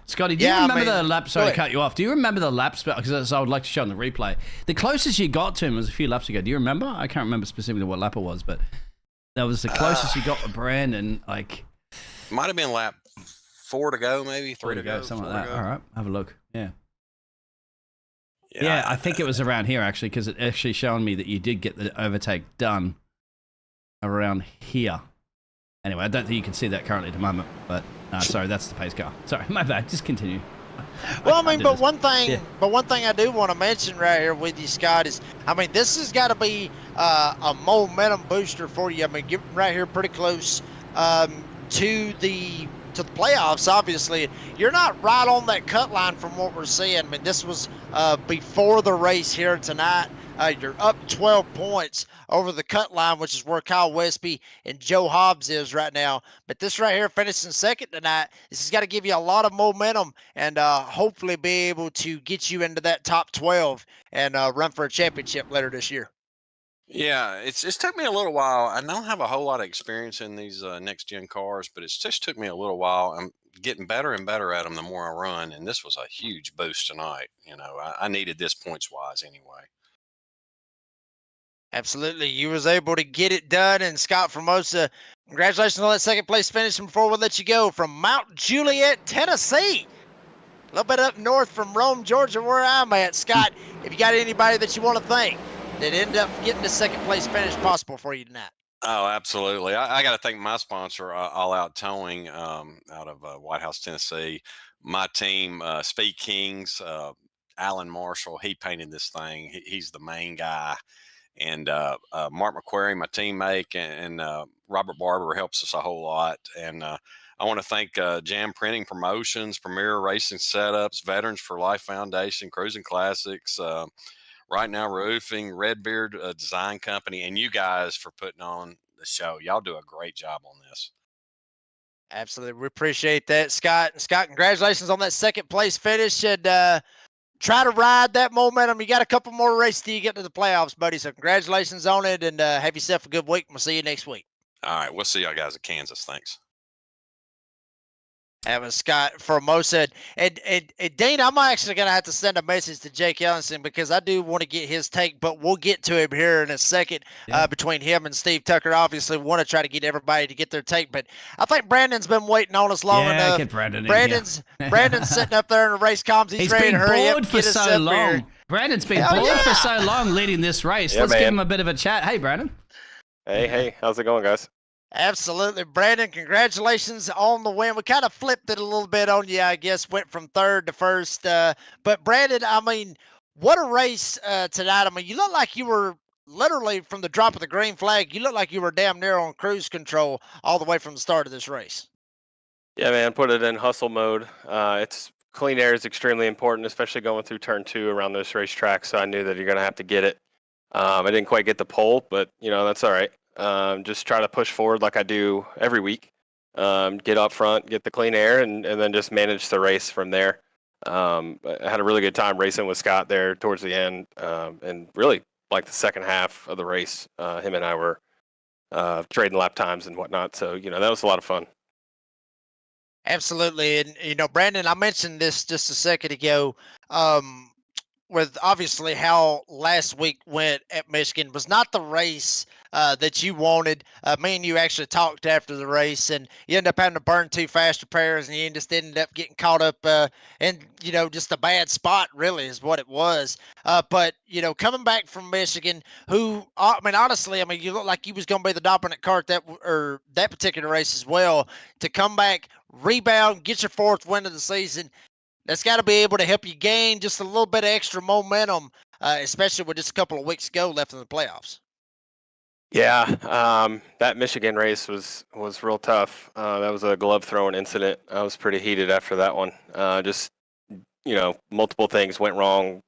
Scotty, do you remember the lap? Sorry to cut you off. Do you remember the laps? Because I would like to show on the replay. The closest you got to him was a few laps ago. Do you remember? I can't remember specifically what lap it was, but That was the closest you got to Brandon. Like, Might have been lap 4 to go, maybe 3 to go, something like that. Go. All right, have a look. Yeah, I think it was around here actually, because it actually showing me that you did get the overtake done around here. Anyway, I don't think you can see that currently at the moment, but sorry, that's the pace car. Sorry, my bad. Just continue. Well, one thing I do want to mention right here with you, Scott, is this has got to be a momentum booster for you. Getting right here pretty close to the playoffs. Obviously, you're not right on that cut line from what we're seeing. This was before the race here tonight. You're up 12 points over the cut line, which is where Kyle Westby and Joe Hobbs is right now. But this right here, finishing second tonight, this has got to give you a lot of momentum and hopefully be able to get you into that top 12 and run for a championship later this year. Yeah, it's took me a little while. I don't have a whole lot of experience in these next gen cars, but it's just took me a little while. I'm getting better and better at them the more I run, and this was a huge boost tonight. I needed this points wise anyway. Absolutely. You was able to get it done. And Scott Formosa, congratulations on that second place finish. And before we let you go, from Mount Juliet, Tennessee, a little bit up north from Rome, Georgia, where I'm at. Scott, if you got anybody that you want to thank that ended up getting the second place finish possible for you tonight. Oh, absolutely. I got to thank my sponsor, All Out Towing, out of White House, Tennessee. My team, Speed Kings, Alan Marshall, he painted this thing. He's the main guy. And Mark McQuarrie, my teammate, and Robert Barber helps us a whole lot. And I want to thank Jam Printing Promotions, Premier Racing Setups, Veterans for Life Foundation, Crusin Classics, Right Now Roofing, Redbeard Design Company, and you guys for putting on the show. Y'all do a great job on this. Absolutely. We appreciate that, Scott. Scott, congratulations on that second place finish. And try to ride that momentum. You got a couple more races till you get to the playoffs, buddy. So congratulations on it, and have yourself a good week. We'll see you next week. All right. We'll see y'all guys at Kansas. Thanks. That was Scott Formosa. And Dean, I'm actually going to have to send a message to Jake Ellison because I do want to get his take, but we'll get to him here in a second. Between him and Steve Tucker, obviously want to try to get everybody to get their take, but I think Brandon's been waiting on us long enough. Get Brandon Brandon's sitting up there in the race comms. He's ready to hurry up and get us up here. Brandon's been bored for so long leading this race. Let's give him a bit of a chat. Hey, Brandon. Hey, how's it going, guys? Absolutely. Brandon, congratulations on the win. We kind of flipped it a little bit on you, I guess, went from third to first. But Brandon, what a race tonight. You look like you were literally from the drop of the green flag. You look like you were damn near on cruise control all the way from the start of this race. Yeah, man, put it in hustle mode. It's clean air is extremely important, especially going through turn 2 around this racetrack. So I knew that you're going to have to get it. I didn't quite get the pole, but that's all right. Just try to push forward like I do every week. Get up front, get the clean air, and then just manage the race from there. I had a really good time racing with Scott there towards the end, and really like the second half of the race. Him and I were trading lap times and whatnot. So that was a lot of fun. Absolutely. And Brandon, I mentioned this just a second ago. With obviously how last week went at Michigan was not the race that you wanted. Me and you actually talked after the race, and you ended up having to burn 2 fast repairs, and you just ended up getting caught up in just a bad spot. Really, is what it was. But coming back from Michigan, who honestly, you look like you was going to be the dominant car at that particular race as well. To come back, rebound, get your 4th win of the season. That's got to be able to help you gain just a little bit of extra momentum, especially with just a couple of weeks to go left in the playoffs. Yeah, that Michigan race was real tough. That was a glove throwing incident. I was pretty heated after that one. Multiple things went wrong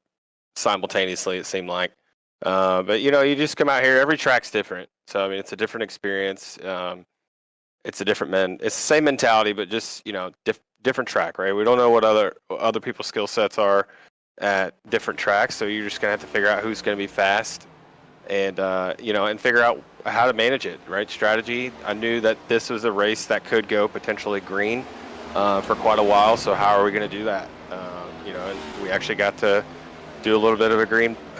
simultaneously, it seemed like. But you just come out here. Every track's different, so it's a different experience. It's a different it's the same mentality, but just different track, right? We don't know what other people's skill sets are at different tracks, so you're just gonna have to figure out who's gonna be fast, and and figure out how to manage it, right? Strategy. I knew that this was a race that could go potentially green for quite a while, so how are we gonna do that? And we actually got to do a little bit of a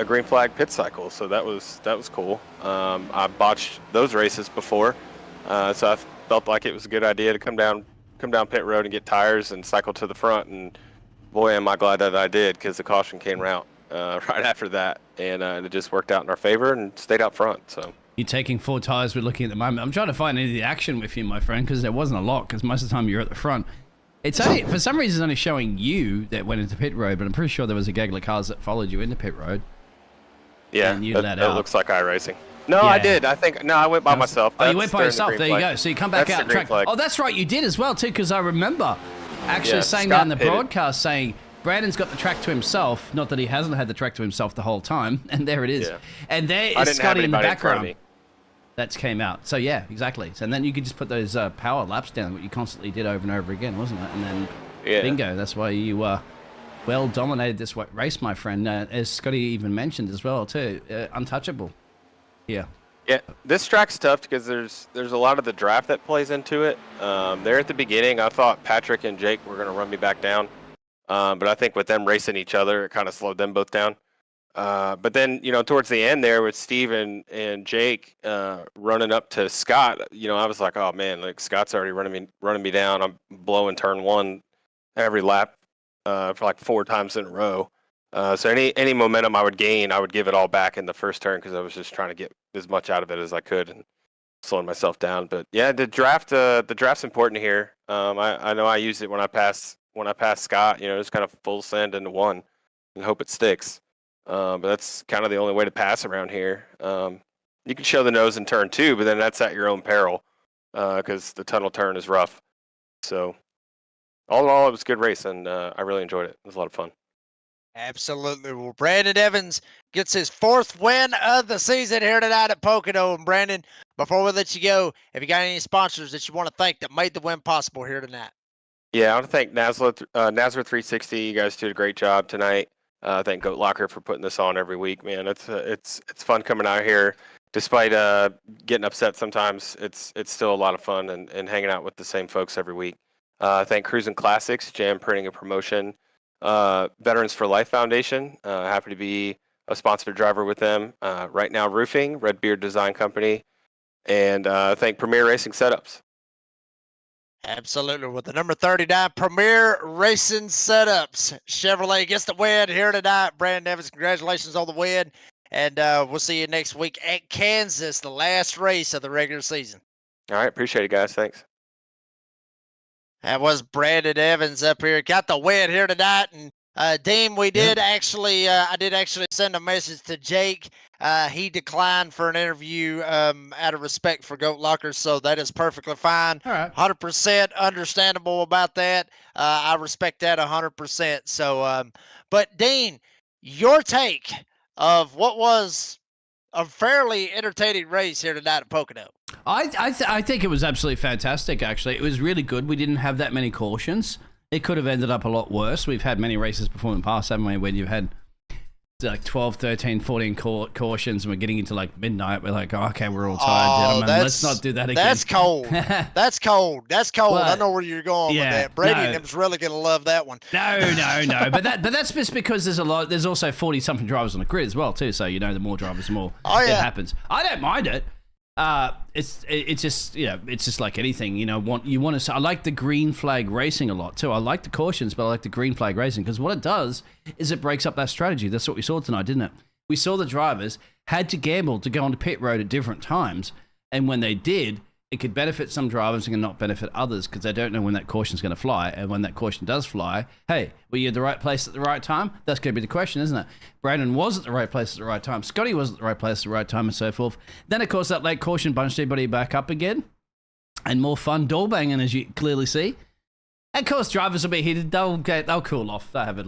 green flag pit cycle. So that was cool. I botched those races before, so I felt like it was a good idea to come down pit road and get tires and cycle to the front. And boy, am I glad that I did, because the caution came out right after that, and it just worked out in our favor and stayed out front. So. You're taking 4 tires. We're looking at the moment. I'm trying to find any of the action with you, my friend, because there wasn't a lot. Because most of the time you're at the front. It's only, for some reason, it's only showing you that went into pit road, but I'm pretty sure there was a gaggle of cars that followed you into pit road. Yeah, and you that looks like iRacing. No, Yeah. I did. I went by myself. Oh, you That's went by during the yourself. green There you flag. go. So you come back That's out the green track. flag. Oh, that's right. You did as well too, because I remember actually Yeah, saying Scott down the pitted. broadcast saying Brandon's got the track to himself. Not that he hasn't had the track to himself the whole time. And there it is. Yeah. And there I is didn't have Scotty in the anybody in front of background. That's came out. So yeah, exactly. So, and then you could just put those power laps down, what you constantly did over and over again, wasn't it? And then Yeah. bingo. That's why you well dominated this race, my friend. As Scotty even mentioned as well too, untouchable. Yeah. Yeah, this track's tough because there's a lot of the draft that plays into it. There at the beginning, I thought Patrick and Jake were going to run me back down, but I think with them racing each other, it kind of slowed them both down. But then, towards the end there with Steve and Jake running up to Scott, I was like, oh man, like Scott's already running me down. I'm blowing turn 1 every lap for like 4 times in a row. So any momentum I would gain, I would give it all back in the first turn, because I was just trying to get as much out of it as I could and slowing myself down. But yeah, the draft's important here. I know I used it when I passed Scott. Just kind of full send into 1 and hope it sticks. But that's kind of the only way to pass around here. You can show the nose in turn 2, but then that's at your own peril, because the tunnel turn is rough. So all in all, it was a good race, and I really enjoyed it. It was a lot of fun. Absolutely. Well, Brandon Evans gets his 4th win of the season here tonight at Pocono. And Brandon, before we let you go, have you got any sponsors that you want to thank that made the win possible here tonight? Yeah, I want to thank Nazareth 360. You guys did a great job tonight. Thank Goat Locker for putting this on every week, man. It's fun coming out here. Despite getting upset sometimes, it's still a lot of fun and hanging out with the same folks every week. Thank Crusin Classics, Jam Printing and Promotion, Veterans for Life Foundation. Happy to be a sponsored driver with them. Right Now Roofing, Red Beard Design Company, and thank Premier Racing Setups. Absolutely. With the number 39 Premier Racing Setups, Chevrolet gets the win here tonight. Brandon Evans, congratulations on the win. And we'll see you next week at Kansas, the last race of the regular season. All right, appreciate it, guys. Thanks. That was Brandon Evans up here. Got the win here tonight. And Dean, I did actually send a message to Jake. He declined for an interview out of respect for Goat Lockers, so that is perfectly fine. All right. 100% understandable about that. I respect that 100%. So, but Dean, your take of what was a fairly entertaining race here tonight at Pocono. I think it was absolutely fantastic, actually. It was really good. We didn't have that many cautions. It could have ended up a lot worse. We've had many races before in the past, haven't we, when you've had like 12, 13, 14 cautions, and we're getting into like midnight. We're like, oh, okay, we're all tired, gentlemen. Let's not do that again. That's cold. That's cold. That's cold. Well, I know where you're going with that. Brady and them's really going to love that one. No. But that's just because there's also 40-something drivers on the grid as well, too. So, the more drivers, the more it happens. I don't mind it. It's just like anything, you want to. I like the green flag racing a lot too. I like the cautions, but I like the green flag racing because what it does is it breaks up that strategy. That's what we saw tonight, didn't it? We saw the drivers had to gamble to go onto pit road at different times, and when they did, it could benefit some drivers and not benefit others because they don't know when that caution's going to fly. And when that caution does fly, hey, were you at the right place at the right time? That's going to be the question, isn't it? Brandon was at the right place at the right time. Scotty was at the right place at the right time and so forth. Then, of course, that late caution bunched everybody back up again. And more fun door banging, as you clearly see. And, of course, drivers will be heated. They'll cool off. They'll have it,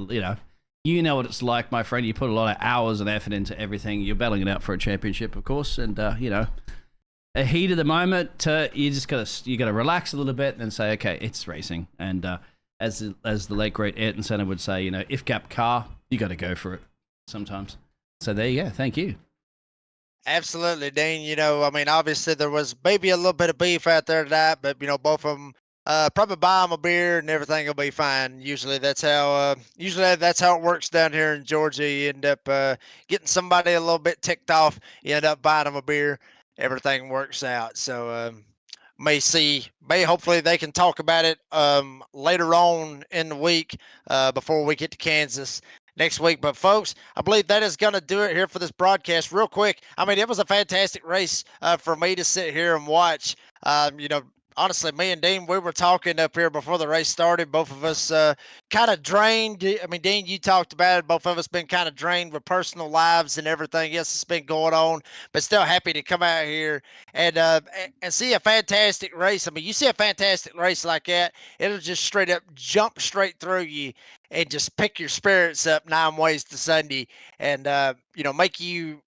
You know what it's like, my friend. You put a lot of hours and effort into everything. You're battling it out for a championship, of course. And, a heat of the moment, you gotta relax a little bit and then say, okay, it's racing. And as the late great Ayrton Senna would say, if gap car, you got to go for it sometimes. So there you go. Thank you. Absolutely, Dean. Obviously there was maybe a little bit of beef out there tonight, but both of them Probably buy them a beer and everything will be fine. Usually that's how it works down here in Georgia. You end up getting somebody a little bit ticked off. You end up buying them a beer. Everything works out. So may hopefully they can talk about it later on in the week before we get to Kansas next week. But folks, I believe that is going to do it here for this broadcast. Real quick, I mean, it was a fantastic race for me to sit here and watch. Honestly, me and Dean, we were talking up here before the race started. Both of us kind of drained. I mean, Dean, you talked about it. Both of us been kind of drained with personal lives and everything else that's been going on, but still happy to come out here and see a fantastic race. I mean, you see a fantastic race like that, it'll just straight up jump straight through you and just pick your spirits up 9 ways to Sunday, and make you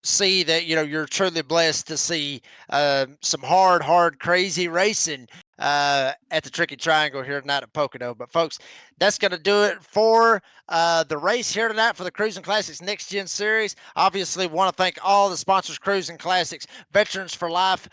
see that you're truly blessed to see some hard, crazy racing at the Tricky Triangle here tonight at Pocono. But folks, that's going to do it for the race here tonight for the Crusin Classics Next Gen Series. Obviously, want to thank all the sponsors: Crusin Classics, Veterans for Life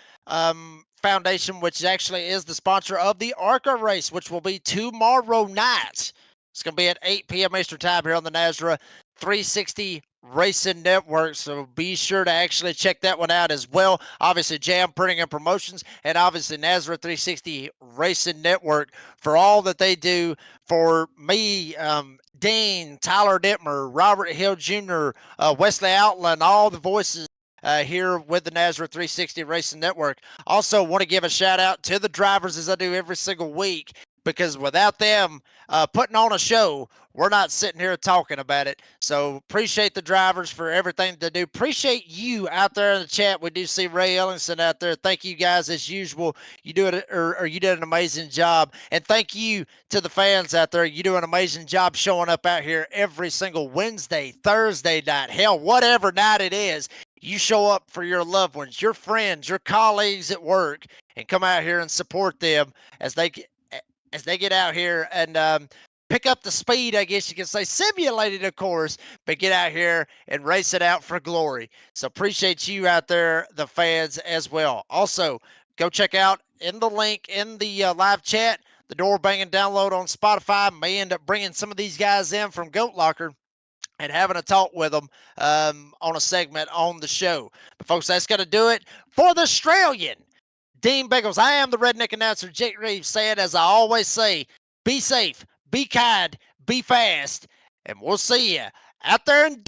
Foundation, which actually is the sponsor of the ARCA race, which will be tomorrow night. It's going to be at 8 p.m. Eastern Time here on the NASRA 360 Racing Network, so be sure to actually check that one out as well. Obviously, Jam Printing and Promotions, and obviously NASRA 360 Racing Network for all that they do for me, Dean, Tyler Dittmer, Robert Hill Jr., Wesley Outland, all the voices here with the NASRA 360 Racing Network. Also, want to give a shout out to the drivers as I do every single week, because without them putting on a show, we're not sitting here talking about it. So appreciate the drivers for everything they do. Appreciate you out there in the chat. We do see Ray Ellingson out there. Thank you guys as usual. You do it, or you did an amazing job. And thank you to the fans out there. You do an amazing job showing up out here every single Wednesday, Thursday night, hell, whatever night it is. You show up for your loved ones, your friends, your colleagues at work, and come out here and support them as they get out here and pick up the speed, I guess you can say, simulated, of course, but get out here and race it out for glory. So appreciate you out there, the fans, as well. Also, go check out in the link in the live chat, the door banging download on Spotify. May end up bringing some of these guys in from Goat Locker and having a talk with them on a segment on the show. But folks, that's going to do it for the Australian Dean Biggles. I am the redneck announcer, Jake Reeves, saying, as I always say, be safe, be kind, be fast, and we'll see you out there in